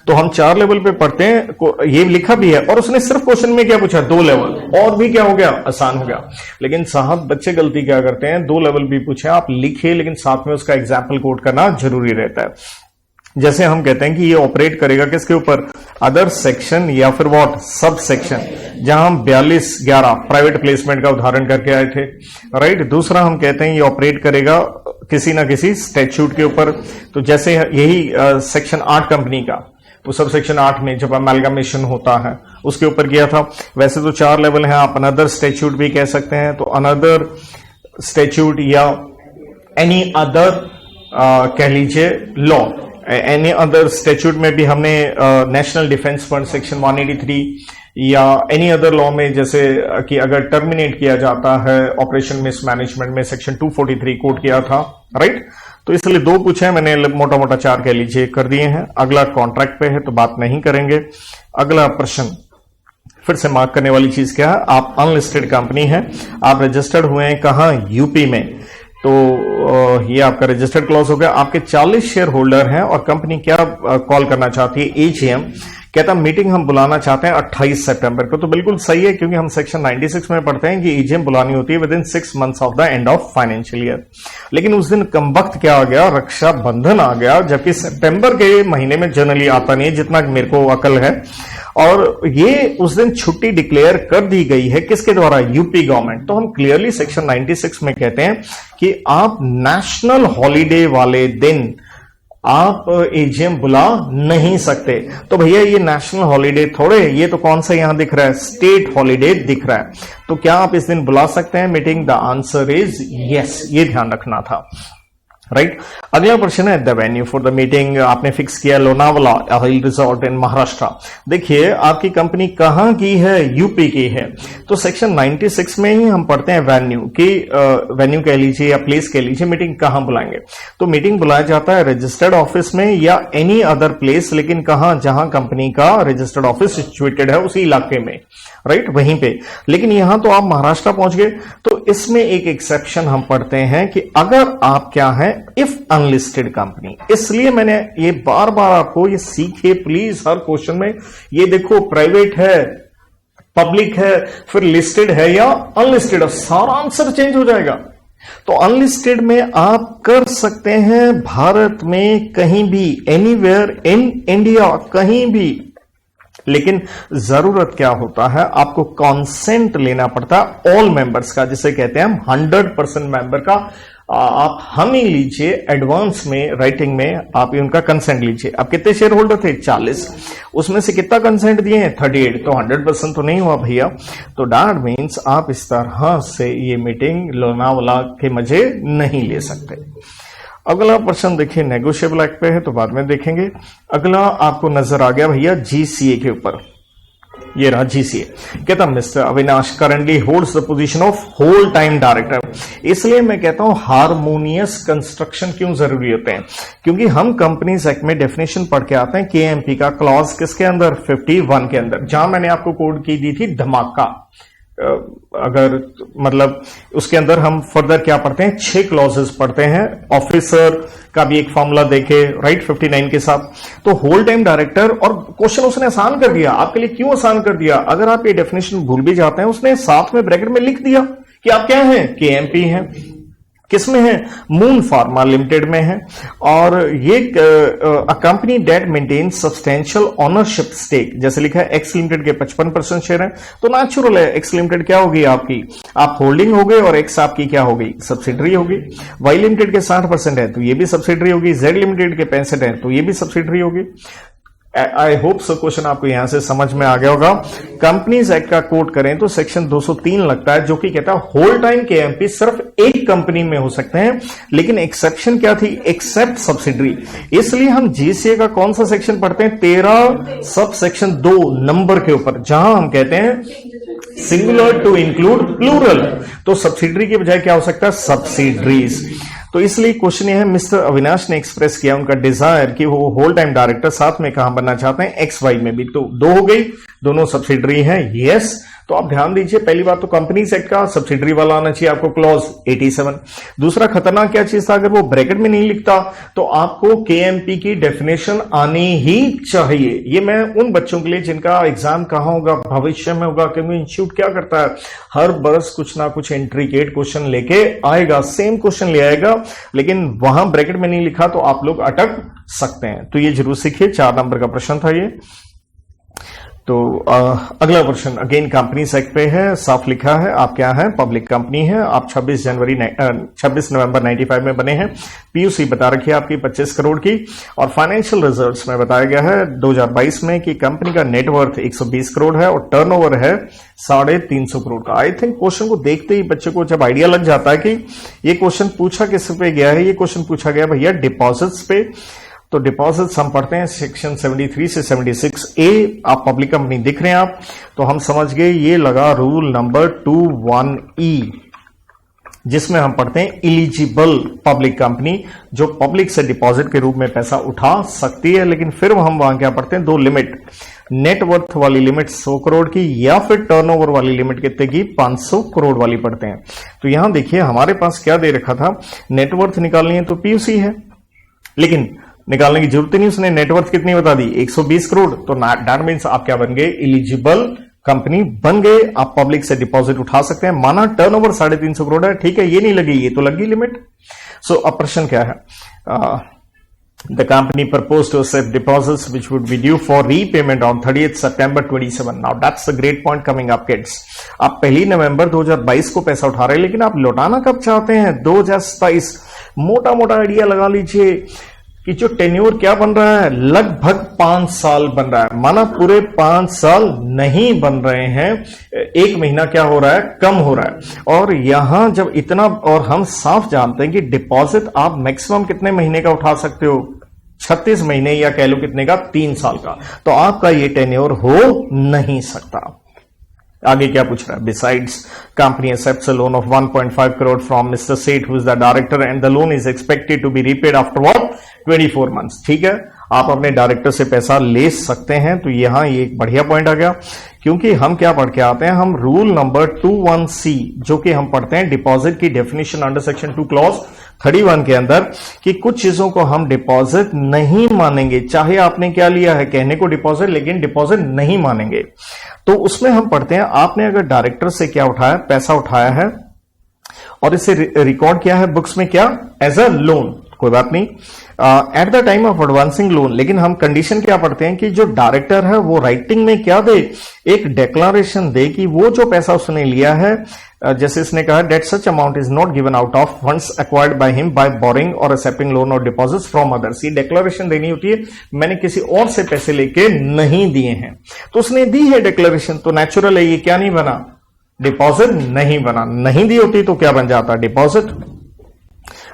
Speaker 1: तो हम 4 लेवल पे पढ़ते हैं, ये लिखा भी है, और उसने सिर्फ क्वेश्चन में क्या पूछा? 2 लेवल, और भी क्या हो गया? आसान हो गया। लेकिन साहब बच्चे गलती क्या करते हैं, 2 लेवल भी पूछे, आप लिखिए, लेकिन साथ में उसका एग्जाम्पल कोड करना जरूरी रहता है। जैसे हम कहते हैं कि ये ऑपरेट करेगा किसके ऊपर? अदर सेक्शन या फिर व्हाट? सब सेक्शन, जहां हम 42(11) प्राइवेट प्लेसमेंट का उदाहरण करके आए थे, राइट? दूसरा हम कहते हैं ये ऑपरेट करेगा किसी ना किसी स्टैट्यूट के ऊपर। तो जैसे यही सेक्शन 8 कंपनी का, वो सब सेक्शन 8 में जब अमेलगमेशन होता है उसके ऊपर किया था। वैसे तो 4 लेवल हैं, आप अनदर स्टैट्यूट भी कह सकते हैं, तो अनदर स्टैट्यूट या एनी अदर कह लीजिए लॉ, एनी अदर स्टैट्यूट में भी हमने नेशनल डिफेंस फंड सेक्शन 183 या एनी अदर लॉ में, जैसे कि अगर टर्मिनेट किया जाता है ऑपरेशन मिसमैनेजमेंट में, सेक्शन 243 कोट किया था, राइट? तो इसलिए 2 पूछे हैं मैंने, मोटा मोटा 4 कह लीजिए कर दिए हैं। अगला कॉन्ट्रैक्ट पे है तो बात नहीं करेंगे। अगला प्रश्न, फिर से मार्क करने वाली चीज क्या है? आप अनलिस्टेड कंपनी है, आप रजिस्टर्ड हुए हैं कहां? यूपी में। तो ये आपका रजिस्टर्ड क्लॉज हो गया। आपके 40 शेयर होल्डर हैं और कंपनी क्या कॉल करना चाहती है? AGM। कहता मीटिंग हम बुलाना चाहते हैं 28 सितंबर को। तो बिल्कुल सही है, क्योंकि हम सेक्शन 96 में पढ़ते हैं कि AGM बुलानी होती है with in 6 months of the end of financial year. लेकिन उस दिन कम वक्त क्या आ गया? रक्षाबंधन आ गया, जबकि सितंबर के महीने में जनरली आता नहीं है, जितना मेरे को अकल है। और ये उस दिन छुट्टी डिक्लेयर कर दी गई है किसके द्वारा? UP government. तो हम क्लियरली सेक्शन 96 में कहते हैं कि आप नेशनल हॉलीडे वाले दिन आप AGM बुला नहीं सकते। तो भैया ये नेशनल हॉलीडे थोड़े, ये तो कौन सा यहां दिख रहा है? स्टेट हॉलीडे दिख रहा है। तो क्या आप इस दिन बुला सकते हैं meeting? The answer is yes, ये ध्यान रखना था, राइट? अगला प्रश्न है the venue for the meeting. आपने फिक्स किया लोनावाला हिल रिजॉर्ट इन महाराष्ट्र। देखिए आपकी कंपनी कहां की है? यूपी की है। तो सेक्शन 96 में ही हम पढ़ते हैं वेन्यू की, वेन्यू कह लीजिए या प्लेस कह लीजिए, मीटिंग कहां बुलाएंगे? तो मीटिंग बुलाया जाता है रजिस्टर्ड ऑफिस में या एनी अदर प्लेस, लेकिन कहां? जहां कंपनी का रजिस्टर्ड ऑफिस सिचुएटेड है उसी इलाके में, राइट? वहीं पे। लेकिन यहां तो आप महाराष्ट्र पहुंच गए, तो इसमें एक एक्सेप्शन हम पढ़ते हैं कि अगर आप क्या है? If unlisted company. इसलिए मैंने ये बार बार आपको ये सीखे प्लीज, हर क्वेश्चन में ये देखो, प्राइवेट है, पब्लिक है, फिर लिस्टेड है या अनलिस्टेड है, सारा आंसर चेंज हो जाएगा। तो अनलिस्टेड में आप कर सकते हैं भारत में कहीं भी, एनीवेयर इन इंडिया, कहीं भी। लेकिन जरूरत क्या होता है? आपको कॉन्सेंट लेना पड़ता है ऑल मेंबर्स का, जिसे कहते हैं हम 100% मेंबर का आप हम ही लीजिए, एडवांस में राइटिंग में आप उनका कंसेंट लीजिए। अब कितने शेयर होल्डर थे? 40, उसमें से कितना कंसेंट दिए हैं? 38। तो 100% तो नहीं हुआ भैया। तो दैट मीन्स आप इस तरह से ये मीटिंग लोनावाला के मजे नहीं ले सकते। अगला प्रश्न देखिए, नेगोशिएबल एक्ट पे है तो बाद में देखेंगे। अगला आपको नजर आ गया भैया जीसीए के ऊपर, ये रहा जीसीए। कहता mister Avinash currently holds the position of whole time director. इसलिए मैं कहता हूं हारमोनियस कंस्ट्रक्शन क्यों जरूरी होते हैं, क्योंकि हम कंपनीज एक्ट में डेफिनेशन पढ़ के आते हैं केएमपी का क्लॉज किसके अंदर? 51 के अंदर, जहां मैंने आपको कोड की दी थी धमाका। अगर मतलब उसके अंदर हम फर्दर क्या पढ़ते हैं? 6 क्लॉजेस पढ़ते हैं। ऑफिसर का भी एक फॉर्मूला देखे, राइट, 59 के साथ। तो होल टाइम डायरेक्टर, और क्वेश्चन उसने आसान कर दिया आपके लिए। क्यों आसान कर दिया? अगर आप ये डेफिनेशन भूल भी जाते हैं, उसने साथ में ब्रैकेट में लिख दिया कि आप क्या हैं? केएमपी हैं। किसमें है? मून फार्मा लिमिटेड में है। और ये company that maintain substantial ownership stake, जैसे लिखा है एक्स लिमिटेड के 55% शेयर है, तो नेचुरल है एक्स लिमिटेड क्या होगी आपकी? आप होल्डिंग हो गए, और एक्स आपकी क्या होगी? सब्सिडरी होगी। वाई लिमिटेड के 60% है तो ये भी सब्सिडरी होगी। जेड लिमिटेड के 65 है तो ये भी सब्सिडरी होगी। आई होप सो क्वेश्चन आपको यहां से समझ में आ गया होगा। कंपनीज एक्ट का कोड करें तो सेक्शन 203 लगता है, जो कि कहता है होल टाइम केएमपी सिर्फ एक कंपनी में हो सकते हैं, लेकिन एक्सेप्शन क्या थी? Except subsidiary. इसलिए हम जीसीए का कौन सा सेक्शन पढ़ते हैं? 13 सब सेक्शन 2 नंबर के ऊपर, जहां हम कहते हैं सिंगुलर टू इंक्लूड प्लूरल। तो सब्सिडरी के बजाय क्या हो सकता है? सब्सिडरीज। तो इसलिए क्वेश्चन यह है, मिस्टर अविनाश ने एक्सप्रेस किया उनका डिजायर कि वो होल टाइम डायरेक्टर साथ में कहां बनना चाहते हैं? एक्स वाई में भी। तो 2 हो गई, दोनों सब्सिडरी हैं। यस, तो आप ध्यान दीजिए, पहली बात तो कंपनीज एक्ट का सब्सिडरी वाला आना चाहिए आपको क्लॉज 87। दूसरा खतरनाक क्या चीज था? अगर वो ब्रैकेट में नहीं लिखता तो आपको केएमपी की डेफिनेशन आनी ही चाहिए। ये मैं उन बच्चों के लिए जिनका एग्जाम कहां होगा? भविष्य में होगा। क्योंकि इंस्टीट्यूट क्या करता है? हर बरस कुछ ना कुछ इंट्रिकेट क्वेश्चन लेके आएगा, सेम क्वेश्चन ले आएगा, लेकिन वहां ब्रैकेट में नहीं लिखा तो आप लोग अटक सकते हैं। तो ये जरूर सीखिए। 4 नंबर का प्रश्न था ये। तो अगला प्रश्न अगेन कंपनीज एक्ट पे है, साफ लिखा है आप क्या है? पब्लिक कंपनी है। आप 26 नवंबर 95 में बने हैं। पीयूसी बता रखी है आपकी 25 करोड़ की, और फाइनेंशियल रिजल्ट्स में बताया गया है 2022 में कि कंपनी का नेटवर्थ 120 करोड़ है और टर्नओवर है 350 करोड़ का। आई थिंक क्वेश्चन को देखते ही बच्चे को जब आइडिया लग जाता है कि ये क्वेश्चन पूछा किस पे गया है, ये क्वेश्चन पूछा गया भैया डिपॉजिट्स पे। तो डिपॉजिट्स हम पढ़ते हैं सेक्शन 73 से 76A। आप पब्लिक कंपनी दिख रहे हैं आप, तो हम समझ गए ये लगा रूल नंबर 21E, जिसमें हम पढ़ते हैं इलिजिबल पब्लिक कंपनी, जो पब्लिक से डिपॉजिट के रूप में पैसा उठा सकती है। लेकिन फिर हम वहां क्या पढ़ते हैं? 2 लिमिट, नेटवर्थ वाली लिमिट 100 करोड़ की, या फिर टर्नओवर वाली लिमिट कितने की? 500 करोड़ वाली पढ़ते हैं। तो यहां देखिए हमारे पास क्या दे रखा था? नेटवर्थ निकालनी है तो पीयूसी है, लेकिन निकालने की जरूरत नहीं, उसने नेटवर्थ कितनी बता दी? 120 करोड़। तो दैट मींस आप क्या बन गए? इलिजिबल कंपनी बन गए। आप पब्लिक से डिपॉजिट उठा सकते हैं। माना टर्नओवर 350 करोड़ है, ठीक है, ये नहीं लगी, ये तो लगी लिमिट। सो अब प्रश्न क्या है? The company proposed to accept deposits which would be due for repayment on 30th September 27. Now that's the great point coming up, kids. आप 1 नवंबर 2022 को पैसा उठा रहे हैं, लेकिन आप लौटाना कब चाहते हैं? 2027। मोटा मोटा आइडिया लगा लीजिए कि जो टेन्योर क्या बन रहा है? लगभग 5 साल बन रहा है। माना पूरे 5 साल नहीं बन रहे हैं, 1 महीना क्या हो रहा है? कम हो रहा है। और यहां जब इतना, और हम साफ जानते हैं कि डिपॉजिट आप मैक्सिमम कितने महीने का उठा सकते हो? 36 महीने, या कह लो कितने का? 3 साल का। तो आपका ये टेन्योर हो नहीं सकता। आगे क्या पूछ रहा है? Besides company accepts a loan of 1.5 crore from mister Seth who is the director and the loan is expected to be repaid after what? 24 months. ठीक है, आप अपने डायरेक्टर से पैसा ले सकते हैं। तो यहां ये एक बढ़िया पॉइंट आ गया, क्योंकि हम क्या पढ़ के आते हैं? हम रूल नंबर 21C, जो कि हम पढ़ते हैं डिपॉजिट की डेफिनेशन अंडर सेक्शन 2 क्लॉज 31 के अंदर, कि कुछ चीजों को हम डिपॉजिट नहीं मानेंगे। चाहे आपने क्या लिया है, कहने को डिपॉजिट, लेकिन डिपॉजिट नहीं मानेंगे। तो उसमें हम पढ़ते हैं आपने अगर डायरेक्टर से क्या उठाया? पैसा उठाया है, और इसे रिकॉर्ड किया है बुक्स में क्या? As a loan. कोई बात नहीं। At the time of advancing loan, लेकिन हम कंडीशन क्या पढ़ते हैं कि जो डायरेक्टर है वो राइटिंग में क्या दे, एक डिक्लेरेशन दे कि वो जो पैसा उसने लिया है, जैसे इसने कहा that such amount is not given out of funds acquired by him by borrowing और एक्सेप्टिंग लोन और डिपॉजिट्स फ्रॉम अदर्स। ये डिक्लेरेशन देनी होती है, मैंने किसी और से पैसे लेके नहीं दिए हैं। तो उसने दी है डिक्लेरेशन, तो नेचुरल है ये क्या नहीं बना, डिपॉजिट नहीं बना। नहीं दी होती तो क्या बन जाता, डिपॉजिट।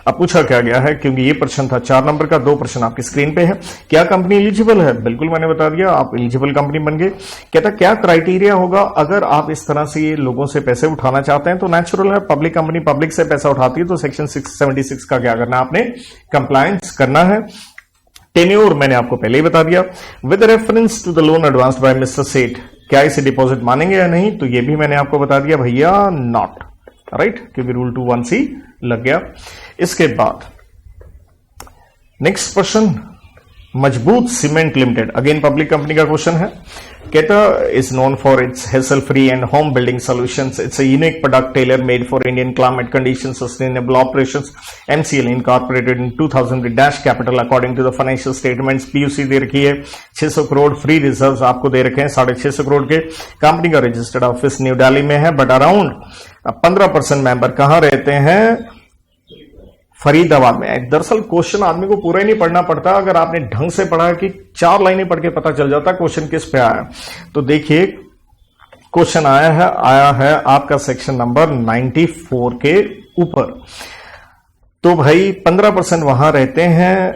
Speaker 1: अब पूछा क्या गया है, क्योंकि ये प्रश्न था 4 नंबर का, 2 प्रश्न आपकी स्क्रीन पे है। क्या कंपनी एलिजिबल है? बिल्कुल मैंने बता दिया, आप एलिजिबल कंपनी बन गए। कहता क्या क्राइटेरिया होगा अगर आप इस तरह से लोगों से पैसे उठाना चाहते हैं? तो नेचुरल है, पब्लिक कंपनी पब्लिक से पैसा उठाती है तो सेक्शन 676 का क्या करना है, आपने कंप्लायंस करना है। टेन्योर मैंने आपको पहले ही बता दिया। With reference to the loan advanced by mister Seth, क्या इसे डिपॉजिट मानेंगे या नहीं? तो ये भी मैंने आपको बता दिया भैया नॉट, राइट, क्योंकि रूल 2(1)(c) लग गया। इसके बाद next question, Majboot cement limited, again public company का क्वेश्चन है। कहता is known for its hassle free and home building solutions, it's a unique product tailor made for Indian climate condition, sustainable operations, MCL incorporated in 2000 with dash capital according to the financial statements. PUC दे रखी है 600 crore, free reserve आपको दे रखे हैं 650 करोड़ के। Company का registered office new Delhi में है, बट अराउंड 15% मेंबर कहां रहते हैं, फरीदाबाद में। दरअसल क्वेश्चन आदमी को पूरा ही नहीं पढ़ना पड़ता, अगर आपने ढंग से पढ़ा कि 4 लाइनें पढ़ के पता चल जाता क्वेश्चन किस पे आया। तो देखिए क्वेश्चन आया है आपका सेक्शन नंबर 94 के ऊपर। तो भाई 15% वहां रहते हैं,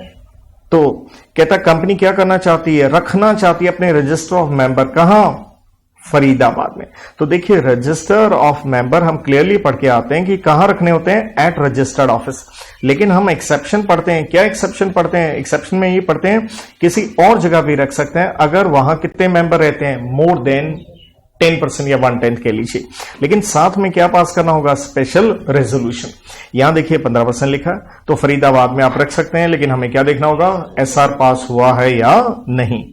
Speaker 1: तो कहता कंपनी क्या करना चाहती है, रखना चाहती है अपने रजिस्टर ऑफ मेंबर कहां, फरीदाबाद में। तो देखिए रजिस्टर ऑफ मेंबर हम क्लियरली पढ़ के आते हैं कि कहां रखने होते हैं, एट रजिस्टर्ड ऑफिस। लेकिन हम एक्सेप्शन पढ़ते हैं, क्या एक्सेप्शन पढ़ते हैं, एक्सेप्शन में ये पढ़ते हैं किसी और जगह भी रख सकते हैं अगर वहां कितने मेंबर रहते हैं, मोर देन 10% या 1/10 के लीजिए। लेकिन साथ में क्या पास करना होगा, स्पेशल रेजोल्यूशन। यहां देखिए 15% लिखा है, तो फरीदाबाद में आप रख सकते हैं, लेकिन हमें क्या देखना होगा, SR पास हुआ है या नहीं।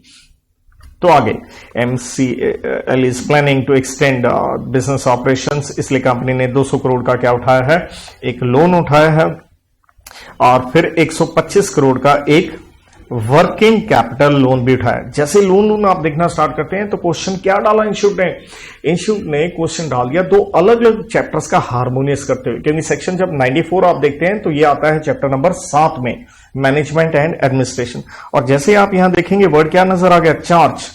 Speaker 1: तो आगे MCL is planning to extend business operations, इसलिए कंपनी ने 200 करोड़ का क्या उठाया है, एक लोन उठाया है, और फिर 125 करोड़ का एक वर्किंग कैपिटल लोन भी उठाया। जैसे लोन आप देखना स्टार्ट करते हैं तो क्वेश्चन क्या डाला इंस्टीट्यूट ने, इंस्टीट्यूट ने क्वेश्चन डाल दिया 2 अलग अलग चैप्टर्स का हार्मोनियस करते हुए। क्योंकि सेक्शन जब 94 आप देखते हैं तो ये आता है चैप्टर नंबर 7 में, मैनेजमेंट एंड एडमिनिस्ट्रेशन। और जैसे आप यहां देखेंगे वर्ड क्या नजर आ गया, चार्ज।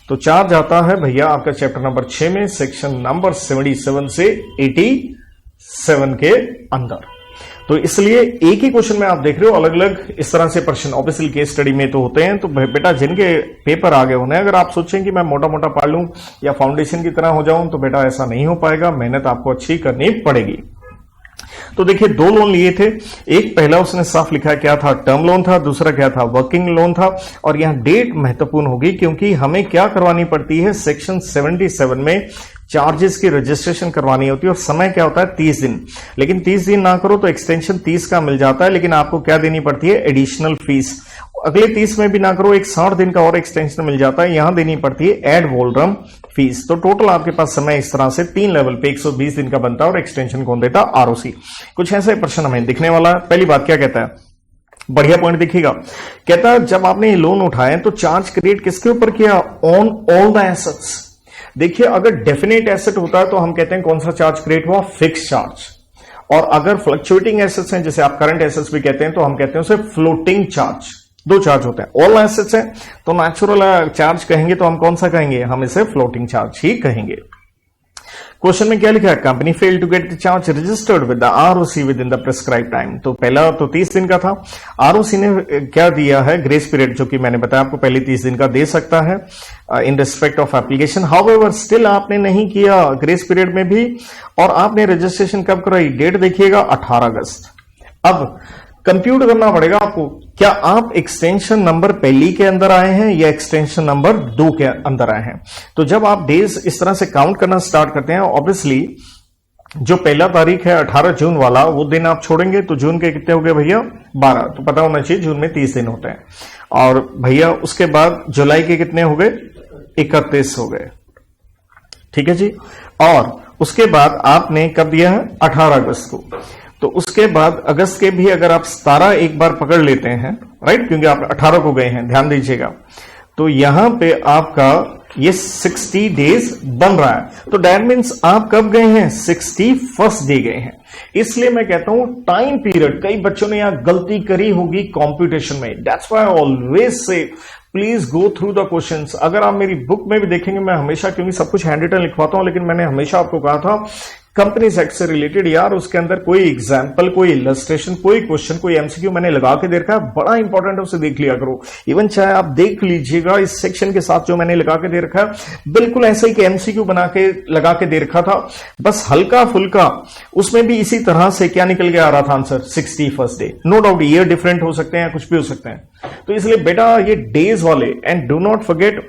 Speaker 1: तो चार्ज आता है भैया आपका चैप्टर नंबर 6 में, सेक्शन नंबर 77 से 87 के अंदर। तो इसलिए एक ही क्वेश्चन में आप देख रहे हो अलग अलग इस तरह से प्रश्न, ऑब्वियसली केस स्टडी में तो होते हैं। तो बेटा जिनके पेपर आगे होने, अगर आप सोचें कि मैं मोटा मोटा पढ़ लूं या फाउंडेशन की तरह हो जाऊं, तो बेटा ऐसा नहीं हो पाएगा, मेहनत आपको अच्छी करनी पड़ेगी। तो देखिए 2 लोन लिए थे, एक पहला उसने साफ लिखा है क्या था, टर्म लोन था, दूसरा क्या था, वर्किंग लोन था। और यहां डेट महत्वपूर्ण होगी क्योंकि हमें क्या करवानी पड़ती है, सेक्शन 77 में चार्जेस की रजिस्ट्रेशन करवानी होती है, और समय क्या होता है 30 दिन। लेकिन 30 दिन ना करो तो एक्सटेंशन 30 का मिल जाता है, लेकिन आपको क्या देनी पड़ती है, एडिशनल फीस। अगले 30 में भी ना करो, एक 60 दिन का और एक्सटेंशन मिल जाता है, यहां देनी पड़ती है एड वोल्ड्रम फीस। तो टोटल आपके पास समय इस तरह से 3 लेवल पे 120 दिन का बनता है, और एक्सटेंशन कौन देता, ROC। कुछ ऐसे प्रश्न हमें दिखने वाला है। पहली बात क्या कहता है, बढ़िया पॉइंट देखिएगा, कहता है जब आपने ये लोन उठाए तो चार्ज क्रिएट किसके ऊपर किया, ऑन ऑल द एसेट्स। देखिए अगर डेफिनेट एसेट होता है तो हम कहते हैं कौन सा चार्ज क्रिएट हुआ, फिक्स चार्ज। और अगर फ्लक्चुएटिंग एसेट्स हैं, जैसे आप करंट एसेट्स भी कहते हैं, तो हम कहते हैं उसे फ्लोटिंग चार्ज। 2 चार्ज होते हैं, ऑल एसेट्स हैं तो नेचुरल चार्ज कहेंगे, तो हम कौन सा कहेंगे, हम इसे फ्लोटिंग चार्ज ही कहेंगे। क्वेश्चन में क्या लिखा है, company fail to get the charge registered with the ROC within the prescribe time. तो पहला तो 30 दिन का था, ROC ने क्या दिया है, ग्रेस पीरियड, जो कि मैंने बताया आपको पहले 30 दिन का दे सकता है in respect of application. However still आपने नहीं किया ग्रेस पीरियड में भी, और आपने रजिस्ट्रेशन कब कराई, डेट देखिएगा 18 अगस्त। अब कंप्यूट करना पड़ेगा आपको, क्या आप एक्सटेंशन नंबर पहली के अंदर आए हैं या एक्सटेंशन नंबर 2 के अंदर आए हैं। तो जब आप डेज इस तरह से काउंट करना स्टार्ट करते हैं, ऑब्वियसली जो पहला तारीख है 18 जून वाला, वो दिन आप छोड़ेंगे तो जून के कितने हो गए भैया, 12। तो पता होना चाहिए जून में 30 दिन होते हैं। और भैया उसके बाद जुलाई के कितने हो गए, 31 हो गए, ठीक है जी। और उसके बाद आपने कब दिया है, 18 अगस्त को। तो उसके बाद अगस्त के भी अगर आप 17 एक बार पकड़ लेते हैं, राइट, क्योंकि आप 18 को गए हैं, ध्यान दीजिएगा, तो यहां पे आपका ये 60 डेज बन रहा है। तो दैट मीन्स आप कब गए हैं, 61st डे गए हैं। इसलिए मैं कहता हूं टाइम पीरियड, कई बच्चों ने यहां गलती करी होगी कंप्यूटेशन में, that's why I always say please go through the questions. अगर आप मेरी बुक में भी देखेंगे, मैं हमेशा, क्योंकि सब कुछ हैंड रिटन लिखवाता हूं, लेकिन मैंने हमेशा आपको कहा था कंपनी सेक्ट से रिलेटेड यार उसके अंदर कोई एग्जाम्पल, कोई इलस्ट्रेशन, कोई क्वेश्चन, कोई एमसीक्यू मैंने लगा के दे रखा है, बड़ा इंपॉर्टेंट है, उसे देख लिया करो। इवन चाहे आप देख लीजिएगा इस सेक्शन के साथ जो मैंने लगा के दे रखा है, बिल्कुल ऐसे ही कि एमसीक्यू बना के लगा के दे रखा था, बस हल्का फुल्का उसमें भी इसी तरह से क्या निकल के आ रहा था answer, 61st day. No doubt year different हो सकते हैं, कुछ भी हो सकते हैं, तो इसलिए बेटा ये डेज वाले, एंड डू नॉट फॉरगेट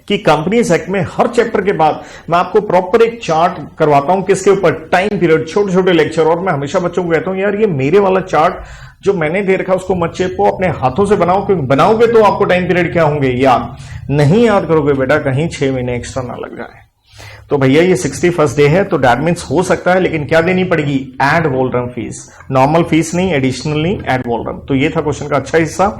Speaker 1: कि कंपनीज एक्ट में हर चैप्टर के बाद मैं आपको प्रॉपर एक चार्ट करवाता हूं, किसके ऊपर, टाइम पीरियड, छोटे छोटे लेक्चर। और मैं हमेशा बच्चों को कहता हूं यार ये मेरे वाला चार्ट जो मैंने दे रखा उसको मत चेपो, अपने हाथों से बनाओ, क्योंकि बनाओगे तो आपको टाइम पीरियड क्या होंगे याद, नहीं याद करोगे बेटा कहीं 6 महीने एक्स्ट्रा ना लग जाए। तो भैया ये 61st डे है, तो दैट मीन्स हो सकता है, लेकिन क्या देनी पड़ेगी, एड वॉलरम फीस, नॉर्मल फीस नहीं, एडिशनल नहीं, एड वॉलरम। तो ये था क्वेश्चन का अच्छा हिस्सा।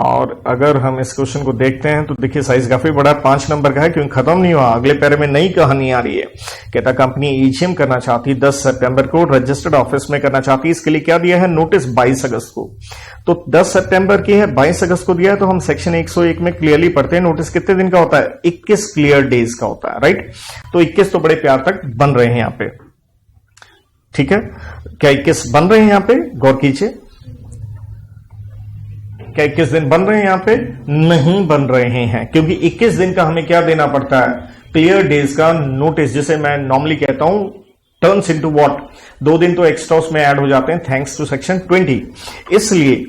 Speaker 1: और अगर हम इस क्वेश्चन को देखते हैं तो देखिए साइज काफी बड़ा, 5 नंबर का है, क्योंकि खत्म नहीं हुआ, अगले पैरे में नई कहानी आ रही है। कहता कंपनी ईजीएम करना चाहती 10 सितंबर को, रजिस्टर्ड ऑफिस में करना चाहती, इसके लिए क्या दिया है, नोटिस 22 अगस्त को। तो 10 सितंबर की है, 22 अगस्त को दिया है, तो हम सेक्शन 101 में क्लियरली पढ़ते हैं नोटिस कितने दिन का होता है, 21 क्लियर डेज का होता है, राइट। तो 21 तो बड़े प्यार तक बन रहे हैं यहां पे, ठीक है, क्या 21 बन रहे हैं यहां पे, गौर कीजिए, क्या 21 दिन बन रहे हैं यहां पे, नहीं बन रहे हैं, क्योंकि 21 दिन का हमें क्या देना पड़ता है, क्लियर डेज का नोटिस, जिसे मैं नॉर्मली कहता हूं टर्न्स इनटू व्हाट, 2 दिन तो एक्स्ट्रा में ऐड हो जाते हैं थैंक्स टू सेक्शन 20। इसलिए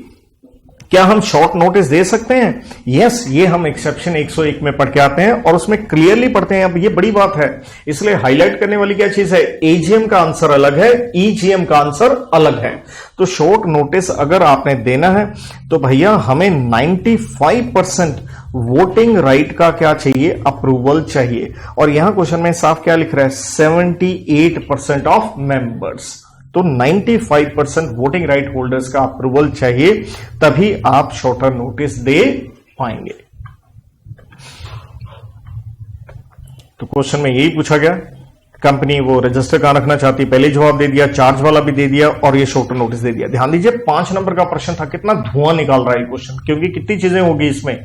Speaker 1: क्या हम शॉर्ट नोटिस दे सकते हैं, यस, ये हम एक्सेप्शन 101 में पढ़ के आते हैं और उसमें क्लियरली पढ़ते हैं। अब ये बड़ी बात है, इसलिए हाईलाइट करने वाली क्या चीज है, एजीएम का आंसर अलग है, ईजीएम का आंसर अलग है। तो शॉर्ट नोटिस अगर आपने देना है तो भैया हमें 95% वोटिंग राइट का क्या चाहिए, अप्रूवल चाहिए। और यहां क्वेश्चन में साफ क्या लिख रहा है, 78% ऑफ मेंबर्स, तो 95% वोटिंग राइट होल्डर्स का अप्रूवल चाहिए, तभी आप शॉर्टर नोटिस दे पाएंगे। तो क्वेश्चन में यही पूछा गया, कंपनी वो रजिस्टर कहां रखना चाहती, पहले जवाब दे दिया, चार्ज वाला भी दे दिया और ये शॉर्टर नोटिस दे दिया। ध्यान दीजिए 5 नंबर का प्रश्न था, कितना धुआं निकाल रहा है क्वेश्चन, क्योंकि कितनी चीजें होगी इसमें,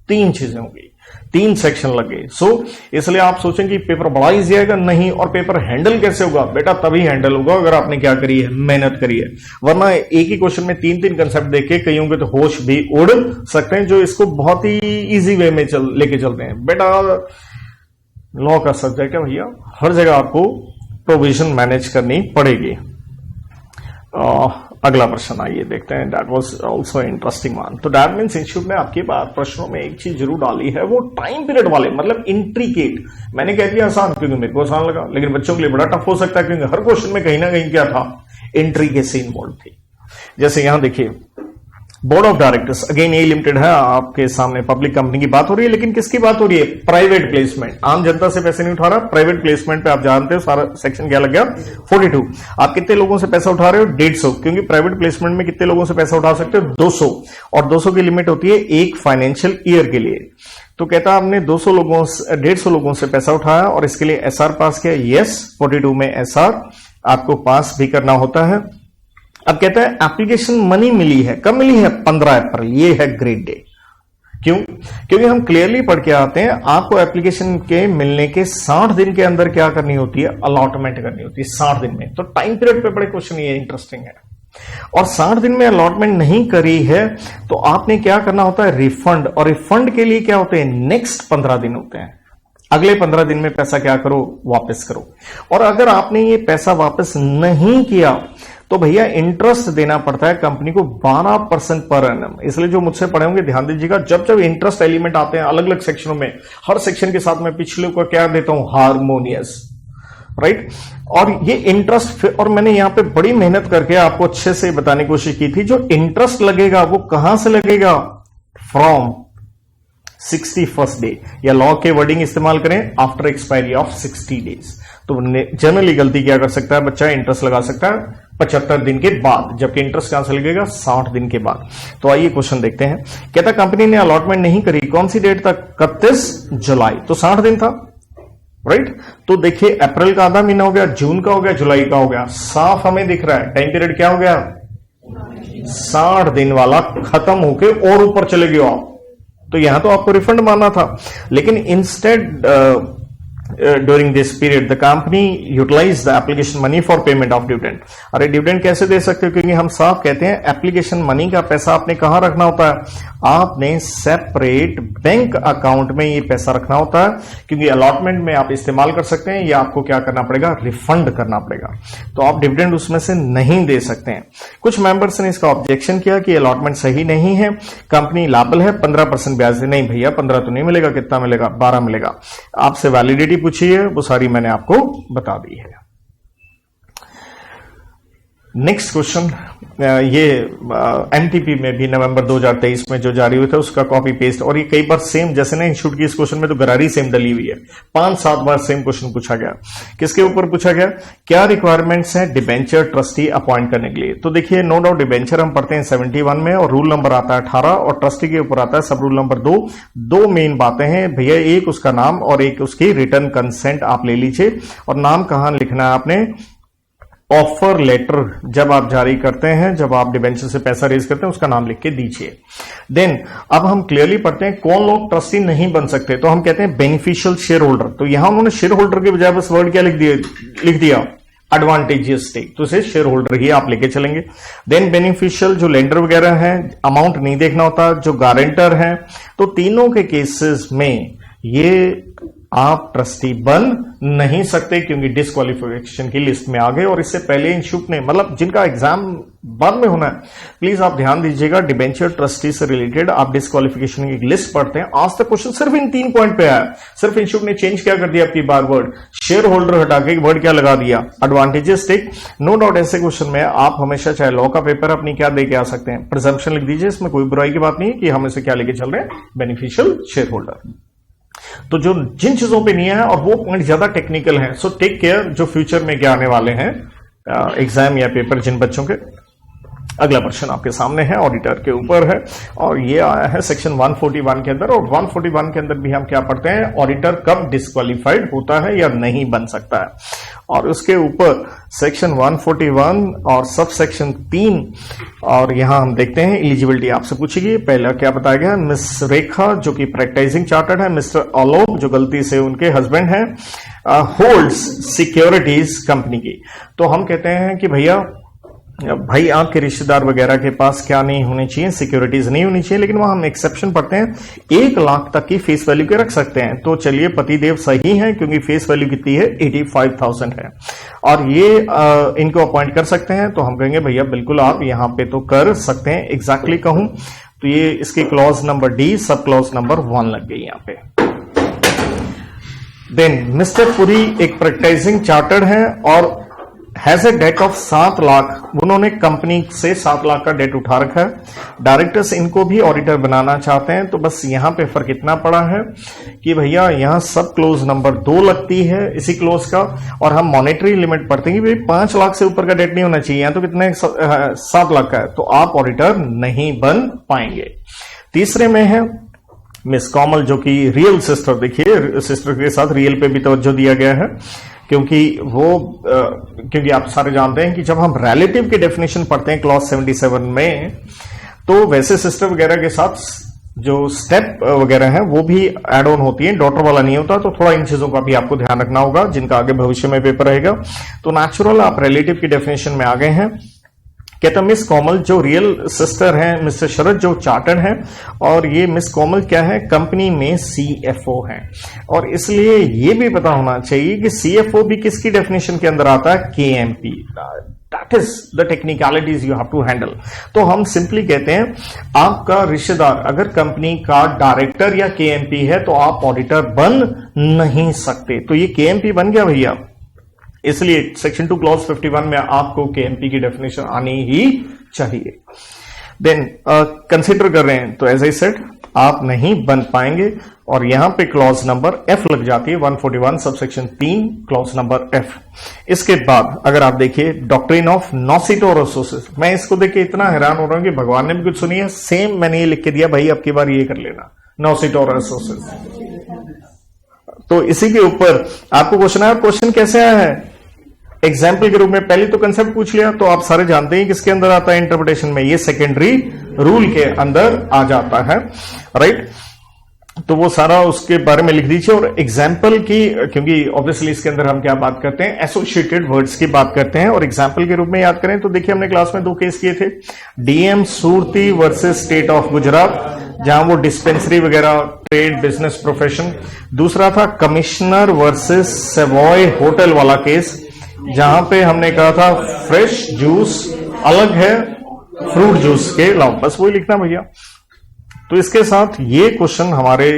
Speaker 1: 3 चीजें होगी, 3 सेक्शन लगे। सो इसलिए आप सोचेंगे पेपर बड़ा इजी आएगा, नहीं। और पेपर हैंडल कैसे होगा, बेटा तभी हैंडल होगा अगर आपने क्या करी है, मेहनत करी है। वरना एक ही क्वेश्चन में 3-3 कंसेप्ट देखे कईयों के तो होश भी उड़ सकते हैं, जो इसको बहुत ही इजी वे में लेके चलते हैं। बेटा लॉ का सब्जेक्ट है भैया, हर जगह आपको प्रोविजन मैनेज करनी पड़ेगी। अगला प्रश्न आइए देखते हैं, that was also interesting one. तो दैट मींस इंस्टीट्यूट ने आपके बार प्रश्नों में एक चीज जरूर डाली है, वो टाइम पीरियड वाले, मतलब इंट्रिकेट। मैंने कह दिया आसान क्योंकि मेरे को आसान लगा, लेकिन बच्चों के लिए बड़ा टफ हो सकता है, क्योंकि हर क्वेश्चन में कहीं ना कहीं क्या था, इंट्रिकेसी इन्वॉल्व थी। जैसे यहां देखिए board of directors, again A limited है, आपके सामने पब्लिक कंपनी की बात हो रही है, लेकिन किसकी बात हो रही है, प्राइवेट प्लेसमेंट। आम जनता से पैसे नहीं उठा रहा, प्राइवेट प्लेसमेंट पे आप जानते हो सारा सेक्शन क्या लग गया, 42। आप कितने लोगों से पैसा उठा रहे हो, 150, क्योंकि प्राइवेट प्लेसमेंट में कितने लोगों से पैसा उठा सकते हो, 200, और 200 की लिमिट होती है एक फाइनेंशियल ईयर के लिए। तो कहता आपने 150 लोगों से पैसा उठाया और इसके लिए एसआर पास किया, यस, 42 में एसआर आपको पास भी करना होता है। अब कहता है एप्लीकेशन मनी मिली है, कब मिली है, 15 अप्रैल, ये है ग्रेट डे। क्यों, क्योंकि हम क्लियरली पढ़ के आते हैं, आपको एप्लीकेशन के मिलने के 60 दिन के अंदर क्या करनी होती है, अलॉटमेंट करनी होती है 60 दिन में। तो टाइम पीरियड पे बड़े क्वेश्चन ये इंटरेस्टिंग है। और 60 दिन में अलॉटमेंट नहीं करी है तो आपने क्या करना होता है, रिफंड। और रिफंड के लिए क्या होते हैं, नेक्स्ट 15 दिन होते हैं, अगले 15 दिन में पैसा क्या करो, वापस करो। और अगर आपने ये पैसा वापस नहीं किया तो भैया इंटरेस्ट देना पड़ता है कंपनी को 12% पर एनम। इसलिए जो मुझसे पढ़े होंगे ध्यान दीजिएगा, जब जब इंटरेस्ट एलिमेंट आते हैं अलग अलग सेक्शनों में, हर सेक्शन के साथ मैं पिछले को क्या देता हूं, हार्मोनियस, राइट। और ये इंटरेस्ट, और मैंने यहां पे बड़ी मेहनत करके आपको अच्छे से बताने की कोशिश की थी, जो इंटरेस्ट लगेगा वो कहां से लगेगा, फ्रॉम 61st डे, या लॉ के वर्डिंग इस्तेमाल करें आफ्टर एक्सपायरी ऑफ 60 डेज। तो जनरली गलती क्या कर सकता है बच्चा, इंटरेस्ट लगा सकता है 75 दिन के बाद, जबकि इंटरेस्ट कहां से लगेगा 60 दिन के बाद। तो आइए क्वेश्चन देखते हैं। कहता कंपनी ने अलॉटमेंट नहीं करी, कौन सी डेट तक, 31 जुलाई, तो 60 दिन था, राइट। तो देखिए अप्रैल का आधा महीना हो गया, जून का हो गया, जुलाई का हो गया, साफ हमें दिख रहा है टाइम पीरियड क्या हो गया, 60 दिन वाला खत्म होके और ऊपर चले गए आप। तो यहां तो आपको रिफंड मानना था, लेकिन instead during this period the company utilized the application money for payment of dividend। अरे डिविडेंड कैसे दे सकते हो, क्योंकि हम साफ कहते हैं एप्लीकेशन मनी का पैसा आपने कहां रखना होता है, आपने सेपरेट बैंक अकाउंट में ये पैसा रखना होता है, क्योंकि अलॉटमेंट में आप इस्तेमाल कर सकते हैं या आपको क्या करना पड़ेगा, रिफंड करना पड़ेगा। तो आप डिविडेंड उसमें से नहीं दे सकते हैं। कुछ मेंबर्स ने इसका ऑब्जेक्शन किया कि अलॉटमेंट सही नहीं है, कंपनी लायबल है 15% ब्याज से। नहीं भैया 15 तो नहीं मिलेगा, कितना मिलेगा, 12 मिलेगा। आपसे वैलिडिटी पूछी है, वो सारी मैंने आपको बता दी है। नेक्स्ट क्वेश्चन, ये एमटीपी में भी नवंबर 2023 में जो जारी हुए थे उसका कॉपी पेस्ट, और ये कई बार सेम, जैसे ना इंस्टीट्यूट की इस क्वेश्चन में तो गरारी सेम डली हुई है, 5-7 बार सेम क्वेश्चन पूछा गया। किसके ऊपर पूछा गया, क्या रिक्वायरमेंट्स हैं डिबेंचर ट्रस्टी अपॉइंट करने के लिए। तो देखिए नो डाउट डिबेंचर हम पढ़ते हैं 71 में, और रूल नंबर आता है 18, और ट्रस्टी के ऊपर आता है सब रूल नंबर 2। दो मेन बातें हैं भैया, एक उसका नाम और एक उसकी रिटर्न कंसेंट आप ले लीजिए। और नाम कहां लिखना है आपने, ऑफर लेटर जब आप जारी करते हैं, जब आप डिबेंचर से पैसा रेज करते हैं, उसका नाम लिख के दीजिए। देन अब हम क्लियरली पढ़ते हैं कौन लोग ट्रस्टी नहीं बन सकते, तो हम कहते हैं बेनिफिशियल शेयर होल्डर। तो यहां उन्होंने शेयर होल्डर के बजाय बस वर्ड क्या लिख दिया एडवांटेजियस स्टेक, तो इसे शेयर होल्डर ही आप लेके चलेंगे। देन बेनिफिशियल जो लेंडर वगैरह हैं, अमाउंट नहीं देखना होता, जो गारंटर हैं, तो तीनों के केसेस में ये आप ट्रस्टी बन नहीं सकते, क्योंकि डिस्क्वालिफिकेशन की लिस्ट में आ गए। और इससे पहले इंस्टीट्यूट ने, मतलब जिनका एग्जाम बाद में होना है, प्लीज आप ध्यान दीजिएगा, डिबेंचर ट्रस्टी से रिलेटेड आप डिस्क्वालिफिकेशन की लिस्ट पढ़ते हैं। आज तक क्वेश्चन सिर्फ इन 3 पॉइंट पे आया, सिर्फ इंस्टीट्यूट ने चेंज क्या कर दिया आपकी बार वर्ड, शेयर होल्डर हटा के वर्ड क्या लगा दिया, एडवांटेजेस स्टेक। नो डाउट ऐसे क्वेश्चन में आप हमेशा चाहे लॉ का पेपर अपनी क्या दे के आ सकते हैं, प्रिजम्पशन लिख दीजिए, इसमें कोई बुराई की बात नहीं है कि हम इसे क्या लेके चल रहे हैं, बेनिफिशियल शेयर होल्डर। तो जो जिन चीजों पे नहीं है और वो पॉइंट ज्यादा टेक्निकल है, सो टेक केयर, जो फ्यूचर में क्या आने वाले हैं एग्जाम या पेपर जिन बच्चों के। अगला प्रश्न आपके सामने है, ऑडिटर के ऊपर है, और ये आया है सेक्शन 141 के अंदर। और 141 के अंदर भी हम क्या पढ़ते हैं, ऑडिटर कब डिस्क्वालिफाइड होता है या नहीं बन सकता है। और उसके ऊपर सेक्शन 141 और सब सेक्शन 3, और यहां हम देखते हैं एलिजिबिलिटी आपसे पूछेगी। पहला क्या बताया गया, मिस रेखा जो कि प्रैक्टिसिंग चार्टर्ड है, मिस्टर आलोक जो गलती से उनके हस्बैंड हैं, होल्ड्स सिक्योरिटीज कंपनी की। तो हम कहते हैं कि भैया भाई आपके रिश्तेदार वगैरह के पास क्या नहीं होनी चाहिए, सिक्योरिटीज नहीं होनी चाहिए, लेकिन वहां हम एक्सेप्शन पढ़ते हैं 1 लाख तक की फेस वैल्यू के रख सकते हैं। तो चलिए पतिदेव सही है, क्योंकि फेस वैल्यू कितनी है, 85,000 है, और ये इनको अपॉइंट कर सकते हैं। तो हम कहेंगे भैया बिल्कुल आप यहां पे तो कर सकते हैं। एग्जैक्टली कहूं तो ये इसकी clause number D sub clause number 1 लग गई यहां पे। देन मिस्टर पुरी एक प्रैक्टिसिंग चार्टर्ड है और has a debt of 7 lakh, उन्होंने कंपनी से 7 लाख का डेट उठा रखा है। डायरेक्टर्स इनको भी ऑडिटर बनाना चाहते हैं, तो बस यहां पे फर्क इतना पड़ा है कि भैया यहां सब क्लोज नंबर 2 लगती है इसी क्लोज का, और हम मॉनेटरी लिमिट पढ़ते हैं कि भाई 5 लाख से ऊपर का डेट नहीं होना चाहिए, यहां तो कितने 7 लाख का है, तो आप ऑडिटर नहीं बन पाएंगे। तीसरे में है मिस कोमल जो कि रियल सिस्टर, देखिए सिस्टर के साथ रियल पे भी तवज्जो दिया गया है, क्योंकि आप सारे जानते हैं कि जब हम रिलेटिव की डेफिनेशन पढ़ते हैं क्लॉज 77 में, तो वैसे सिस्टर वगैरह के साथ जो स्टेप वगैरह है वो भी एड ऑन होती है, डॉटर वाला नहीं होता। तो थोड़ा इन चीजों का भी आपको ध्यान रखना होगा, जिनका आगे भविष्य में पेपर रहेगा। तो नेचुरल आप रिलेटिव की डेफिनेशन में आ गए हैं। कहता मिस कोमल जो रियल सिस्टर हैं, मिस्टर शरद जो चार्टर्ड हैं, और ये मिस कोमल क्या है, कंपनी में सीएफओ हैं। और इसलिए ये भी पता होना चाहिए कि सीएफओ भी किसकी डेफिनेशन के अंदर आता है, KMP. That is the technicalities you have to handle. तो हम सिंपली कहते हैं आपका रिश्तेदार अगर कंपनी का डायरेक्टर या केएमपी है तो आप ऑडिटर बन नहीं सकते। तो ये केएमपी बन गया भैया, इसलिए सेक्शन 2 क्लॉज 51 में आपको केएमपी की डेफिनेशन आनी ही चाहिए। देन कंसीडर कर रहे हैं, तो एज आई सेड आप नहीं बन पाएंगे। और यहां पे क्लॉज नंबर एफ लग जाती है 141 सबसेक्शन 3 क्लॉज नंबर एफ। इसके बाद अगर आप देखिए डॉक्ट्रिन ऑफ नॉसिटोरोसिस, मैं इसको देख के इतना हैरान हो रहा हूं कि भगवान ने भी कुछ सुनी है, सेम मैंने ये लिख के दिया, भाई अब की बार ये कर लेना, नॉसिटोरोसिस। तो इसी के ऊपर आपको क्वेश्चन आया। क्वेश्चन कैसे आया है? एग्जाम्पल के रूप में पहले तो कंसेप्ट पूछ लिया, तो आप सारे जानते हैं किसके अंदर आता है इंटरप्रिटेशन में, ये सेकेंडरी रूल के अंदर आ जाता है, राइट। तो वो सारा उसके बारे में लिख दीजिए। और एग्जाम्पल की, क्योंकि ऑब्वियसली इसके अंदर हम क्या बात करते हैं, एसोसिएटेड वर्ड्स की बात करते हैं। और एग्जाम्पल के रूप में याद करें तो देखिए हमने क्लास में 2 केस किए थे, DM Surti versus state of Gujarat, जहां वो डिस्पेंसरी वगैरह, ट्रेड, बिजनेस, प्रोफेशन। दूसरा था कमिश्नर वर्सेस सेवॉय होटल वाला केस, जहां पे हमने कहा था फ्रेश जूस अलग है फ्रूट जूस के अलावा, बस वही लिखना भैया। तो इसके साथ ये क्वेश्चन हमारे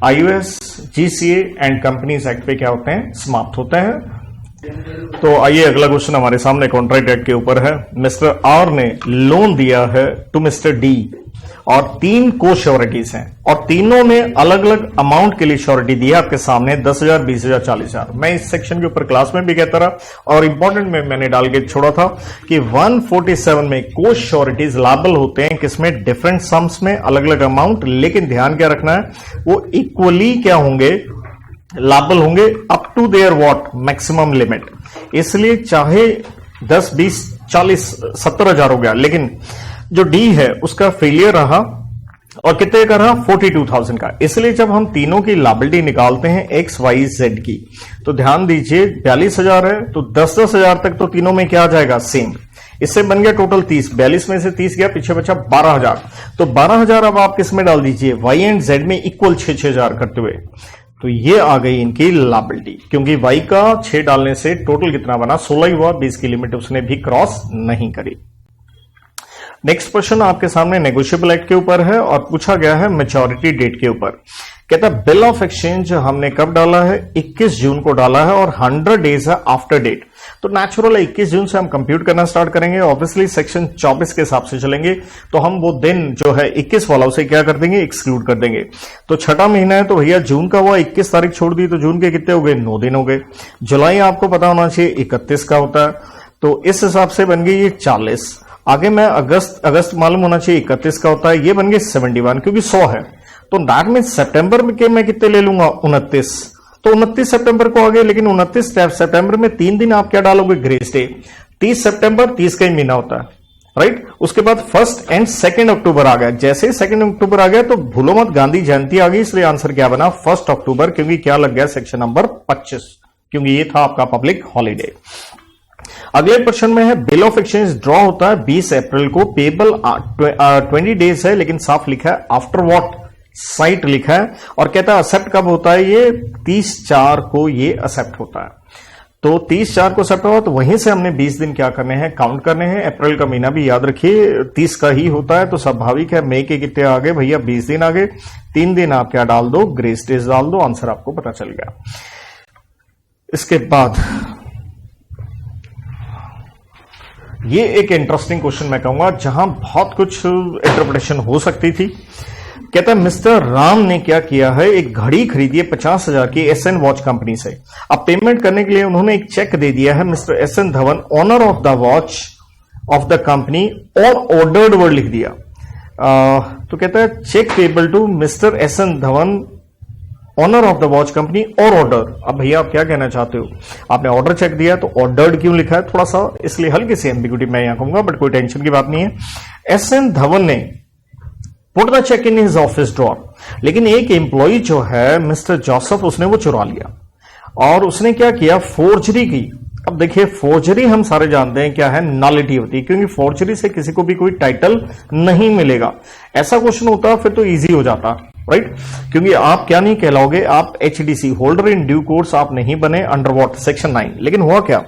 Speaker 1: iOS, GCA and companies act पे क्या होते हैं, समाप्त होते हैं। तो आइए अगला क्वेश्चन हमारे सामने कॉन्ट्रैक्ट एक्ट के ऊपर है। मिस्टर आर ने लोन दिया है टू मिस्टर डी और 3 को श्योरिटीज हैं और तीनों ने अलग अलग अमाउंट के लिए श्योरिटी दी है आपके सामने, 10,000, 20,000, 40,000। मैं इस सेक्शन के ऊपर क्लास में भी कहता रहा और इंपॉर्टेंट में मैंने डाल के छोड़ा था कि 147 में को श्योरिटीज लायबल होते हैं, किसमें, डिफरेंट सम्स में, अलग अलग अमाउंट, लेकिन ध्यान क्या रखना है, वो इक्वली क्या होंगे, लायबल होंगे up to their what, maximum limit. इसलिए चाहे 10, 20, 40, 70,000 हो गया, लेकिन जो डी है उसका फेलियर रहा और कितने का रहा, 42,000 का। इसलिए जब हम तीनों की लायबिलिटी निकालते हैं एक्स वाई जेड की, तो ध्यान दीजिए 42,000 है तो 10,000 तक तो तीनों में क्या आ जाएगा, सेम। इससे बन गया टोटल 30, 42 में से 30 गया, पीछे बचा 12,000। तो 12,000 अब आप किस में डाल दीजिए, वाई एंड जेड में इक्वल 6,000 करते हुए। तो ये आ गई इनकी लायबिलिटी, क्योंकि वाई का 6 डालने से टोटल कितना बना, 16 ही हुआ, 20 की लिमिट उसने भी क्रॉस नहीं करी। नेक्स्ट क्वेश्चन आपके सामने नेगोशिएबल एक्ट के ऊपर है और पूछा गया है मैच्योरिटी डेट के ऊपर। कहता है बिल ऑफ एक्सचेंज हमने कब डाला है, 21 जून को डाला है और 100 डेज है आफ्टर डेट। तो नेचुरल है 21 जून से हम कंप्यूट करना स्टार्ट करेंगे। ऑब्वियसली सेक्शन 24 के हिसाब से चलेंगे, तो हम वो दिन जो है 21 वाला उसे क्या कर देंगे, एक्सक्लूड कर देंगे। तो छठा महीना है तो भैया जून का हुआ, 21 तारीख छोड़ दी तो जून के कितने हो गए, 9 दिन हो गए। जुलाई आपको पता होना चाहिए 31 का होता है, तो इस हिसाब से बन गई ये 40। आगे मैं अगस्त मालूम होना चाहिए 31 का होता है, ये बन गए 71 क्योंकि 100 है। तो दैट मीन सितंबर में के मैं कितने ले लूंगा, 29। तो 29 सितंबर को आ गए, लेकिन 29 सितंबर में 3 दिन आप क्या डालोगे, ग्रेस डे। 30 सितंबर 30 का ही महीना होता है, राइट। उसके बाद 1 एंड 2 अक्टूबर आ गया। जैसे ही 2 अक्टूबर आ गया तो भूलो मत गांधी जयंती आ गई, इसलिए आंसर क्या बना, 1 अक्टूबर, क्योंकि क्या लग गया, सेक्शन नंबर 25, क्योंकि ये था आपका पब्लिक हॉलीडे। अगले प्रश्न में है बिल ऑफ एक्सचेंज ड्रॉ होता है 20 अप्रैल को, पेबल 20 डेज है, लेकिन साफ लिखा है आफ्टर व्हाट साइट लिखा है। और कहता है एक्सेप्ट कब होता है, ये 30/4 को ये एक्सेप्ट होता है। तो 30/4 को एक्सेप्ट हुआ, तो वहीं से हमने 20 दिन क्या करने हैं, काउंट करने हैं। अप्रैल का महीना भी याद रखिए 30 का ही होता है, तो स्वाभाविक है मई के कितने आ गए भैया, 20 दिन आ गए। 3 दिन आप क्या डाल दो, ग्रेस डेज डाल दो, आंसर आपको पता चल गया। इसके बाद ये एक इंटरेस्टिंग क्वेश्चन मैं कहूंगा, जहां बहुत कुछ इंटरप्रिटेशन हो सकती थी। कहता है मिस्टर राम ने क्या किया है, एक घड़ी खरीदी है 50,000 की एसएन वॉच कंपनी से। अब पेमेंट करने के लिए उन्होंने एक चेक दे दिया है mister SN Dhawan, owner of the watch of the company, और ऑर्डर्ड वर्ड लिख दिया। तो कहता है check payable to mister SN Dhawan, owner of the watch company और ऑर्डर। अब भैया आप क्या कहना चाहते हो, आपने ऑर्डर चेक दिया तो ऑर्डर्ड क्यों लिखा है, थोड़ा सा इसलिए हल्की सी एम्बिग्यूटी मैं यहां कहूंगा, बट कोई टेंशन की बात नहीं है। एसएन धवन ने put the check in his office drawer, लेकिन एक एम्प्लॉय जो है मिस्टर जोसेफ, उसने वो चुरा लिया और उसने क्या किया, फोर्जरी की। अब देखिए फोर्जरी हम सारे जानते हैं क्या है, नॉलिटी होती है, क्योंकि फोर्जरी से किसी को भी कोई टाइटल नहीं मिलेगा। ऐसा क्वेश्चन होता फिर तो इजी हो जाता, राइट, क्योंकि आप क्या नहीं कहलाओगे, आप HDC holder in due course आप नहीं बने अंडर व्हाट, सेक्शन 9। लेकिन हुआ क्या,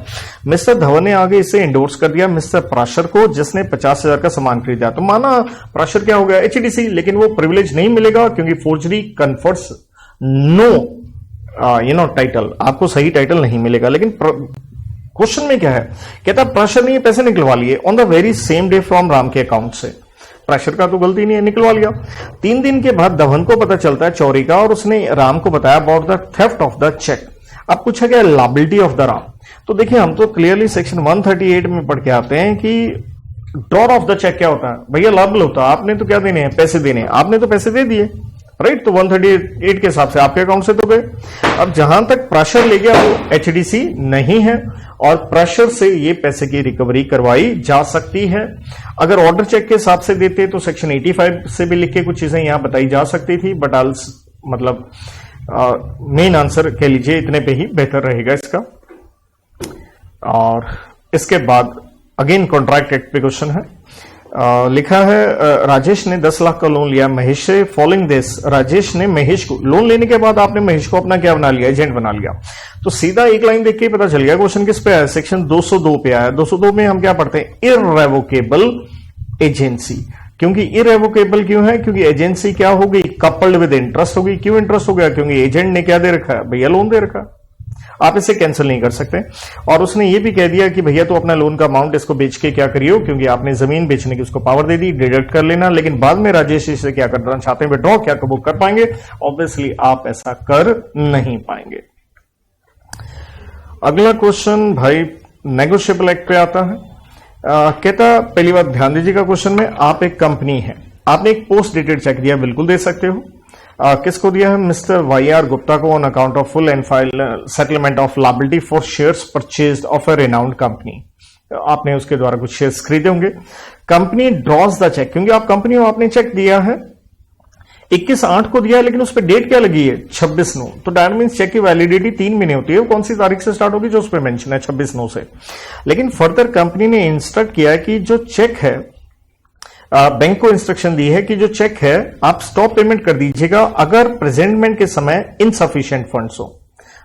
Speaker 1: मिस्टर धवन ने आगे इसे इंडोर्स कर दिया मिस्टर प्राशर को, जिसने 50,000 का सामान खरीदा। तो माना प्राशर क्या हो गया, एचडीसी, लेकिन वो प्रिविलेज नहीं मिलेगा क्योंकि फोर्जरी कन्फर्स नो टाइटल, आपको सही टाइटल नहीं मिलेगा। लेकिन क्वेश्चन में क्या है, कहता प्राशर ने ये पैसे निकलवा लिए on the very same day from Ram के अकाउंट से। प्रेशर का तो गलती नहीं है, निकलवा लिया। 3 दिन के बाद धवन को पता चलता है चोरी का, और उसने राम को बताया about the theft of the check. अब पूछा गया लायबिलिटी ऑफ द राम। तो देखिए हम तो क्लियरली सेक्शन 138 में पढ़ के आते हैं कि ड्रॉर ऑफ द चेक क्या होता है भैया, लायबल होता है। आपने तो क्या देने हैं, पैसे देने हैं, आपने तो पैसे दे दिए, राइट। तो 138 के हिसाब से आपके अकाउंट से तो गए। अब जहां तक प्रेशर ले गया वो एचडीसी नहीं है, और प्रेशर से ये पैसे की रिकवरी करवाई जा सकती है। अगर ऑर्डर चेक के हिसाब से देते तो सेक्शन 85 से भी लिख के कुछ चीजें यहां बताई जा सकती थी, बट मतलब मेन आंसर कह लीजिए इतने पे ही बेहतर रहेगा इसका। और इसके बाद अगेन कॉन्ट्रैक्ट एक्ट पे क्वेश्चन है। लिखा है राजेश ने 10 लाख का लोन लिया महेश से। फॉलोइंग दिस, राजेश ने महेश को, लोन लेने के बाद आपने महेश को अपना क्या बना लिया, एजेंट बना लिया। तो सीधा एक लाइन देख के पता चल गया क्वेश्चन किस पे आया, सेक्शन 202 पे आया। 202 में हम क्या पढ़ते हैं, इररेवोकेबल एजेंसी। क्योंकि इररेवोकेबल क्यों है, क्योंकि एजेंसी क्या होगी, कपल्ड विद इंटरेस्ट होगी। क्यों इंटरेस्ट हो गया, क्योंकि एजेंट ने क्या दे रखा है भैया, लोन दे रखा है, आप इसे कैंसिल नहीं कर सकते। और उसने ये भी कह दिया कि भैया तो अपना लोन का अमाउंट इसको बेच के क्या करियो, क्योंकि आपने जमीन बेचने की उसको पावर दे दी, डिडक्ट कर लेना। लेकिन बाद में राजेश इसे क्या करना चाहते हैं, विड्रॉ क्या वो कर पाएंगे, ऑब्वियसली आप ऐसा कर नहीं पाएंगे। अगला क्वेश्चन भाई नेगोशिएबल एक्ट पे आता है। कहता, पहली बात ध्यान दीजिएगा क्वेश्चन में, आप एक कंपनी है, आपने एक पोस्ट डेटेड चेक दिया, बिल्कुल दे सकते हो। किसको दिया है, मिस्टर वाई.आर. गुप्ता को, on account of full and file settlement of liability for shares purchased of a renowned company. आपने उसके द्वारा कुछ शेयर्स खरीदे होंगे। कंपनी ड्रॉज द चेक, क्योंकि आप कंपनी हो, आपने चेक दिया है 21/8 को दिया है, लेकिन उस पर डेट क्या लगी है, 26/9। तो दैट मींस चेक की वैलिडिटी 3 महीने होती है। वो कौन सी तारीख से स्टार्ट होगी, जो उस पर मेंशन है 26/9 से। लेकिन फर्दर कंपनी ने इंस्ट्रक्ट किया कि जो चेक है, बैंक को इंस्ट्रक्शन दी है कि जो चेक है आप स्टॉप पेमेंट कर दीजिएगा अगर प्रेजेंटमेंट के समय इनसफिशिएंट फंड्स हो,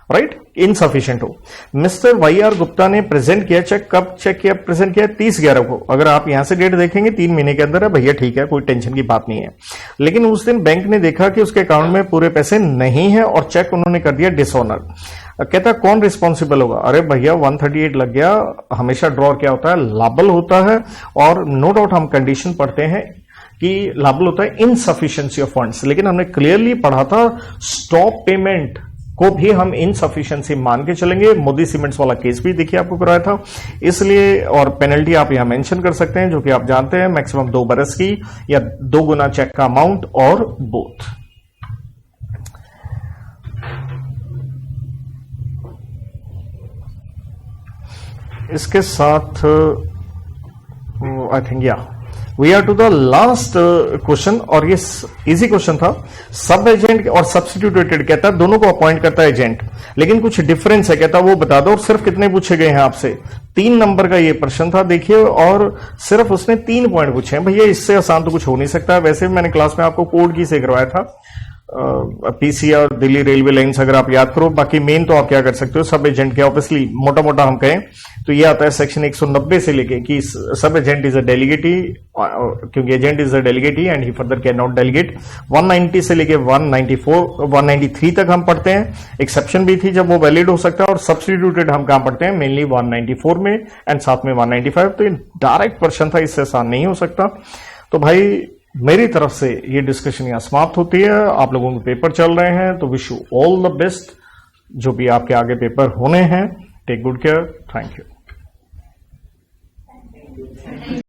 Speaker 1: राइट, इनसफिशिएंट हो। मिस्टर वाई.आर. गुप्ता ने प्रेजेंट किया चेक, कब चेक किया, प्रेजेंट किया 30/11 को। अगर आप यहां से डेट देखेंगे 3 महीने के अंदर है भैया, ठीक है, कोई टेंशन की बात नहीं है। लेकिन उस दिन बैंक ने देखा कि उसके अकाउंट में पूरे पैसे नहीं है और चेक उन्होंने कर दिया डिसऑनर। कहता कौन रिस्पॉन्सिबल होगा, अरे भैया 138 लग गया। हमेशा ड्रॉर क्या होता है, लायबल होता है। और नो डाउट हम कंडीशन पढ़ते हैं कि लायबल होता है इनसफिशिएंसी ऑफ फंड्स, लेकिन हमने क्लियरली पढ़ा था स्टॉप पेमेंट को भी हम इनसफिशिएंसी मान के चलेंगे। मोदी सीमेंट्स वाला केस भी देखिए आपको कराया था, इसलिए। और पेनल्टी आप यहां मेंशन कर सकते हैं, जो कि आप जानते हैं मैक्सिमम 2 बरस की, या 2 गुना चेक का अमाउंट, और बोथ। इसके साथ I think we are to the last question, और ये इजी क्वेश्चन था। सब एजेंट और सब्स्टिट्यूटेड, कहता है दोनों को अपॉइंट करता है एजेंट, लेकिन कुछ डिफरेंस है, कहता वो बता दो। और सिर्फ कितने पूछे गए हैं आपसे, 3 नंबर का ये प्रश्न था देखिए, और सिर्फ उसने 3 पॉइंट पूछे हैं। भैया इससे आसान तो कुछ हो नहीं सकता। वैसे भी मैंने क्लास में आपको कोड की से करवाया था, पीसी और दिल्ली रेलवे लाइंस अगर आप याद करो। बाकी मेन तो आप क्या कर सकते हो, सब एजेंट के, ऑब्वियसली मोटा मोटा हम कहें तो ये आता है सेक्शन 190 से लेके कि सब एजेंट इज अ डेलीगेटी, क्योंकि agent is a delegatee and he further can not delegate. 190 से लेके 193 तक हम पढ़ते हैं। एक्सेप्शन भी थी जब वो वैलिड हो सकता है। और सब्स्टिट्यूटेड हम कहां पढ़ते हैं, मेनली 194 में एंड साथ में 195। तो ये डायरेक्ट प्रश्न था, इससे आसान नहीं हो सकता। तो भाई मेरी तरफ से ये डिस्कशन यहां समाप्त होती है। आप लोगों के पेपर चल रहे हैं, तो wish you all the best. जो भी आपके आगे पेपर होने हैं, take good care. Thank you.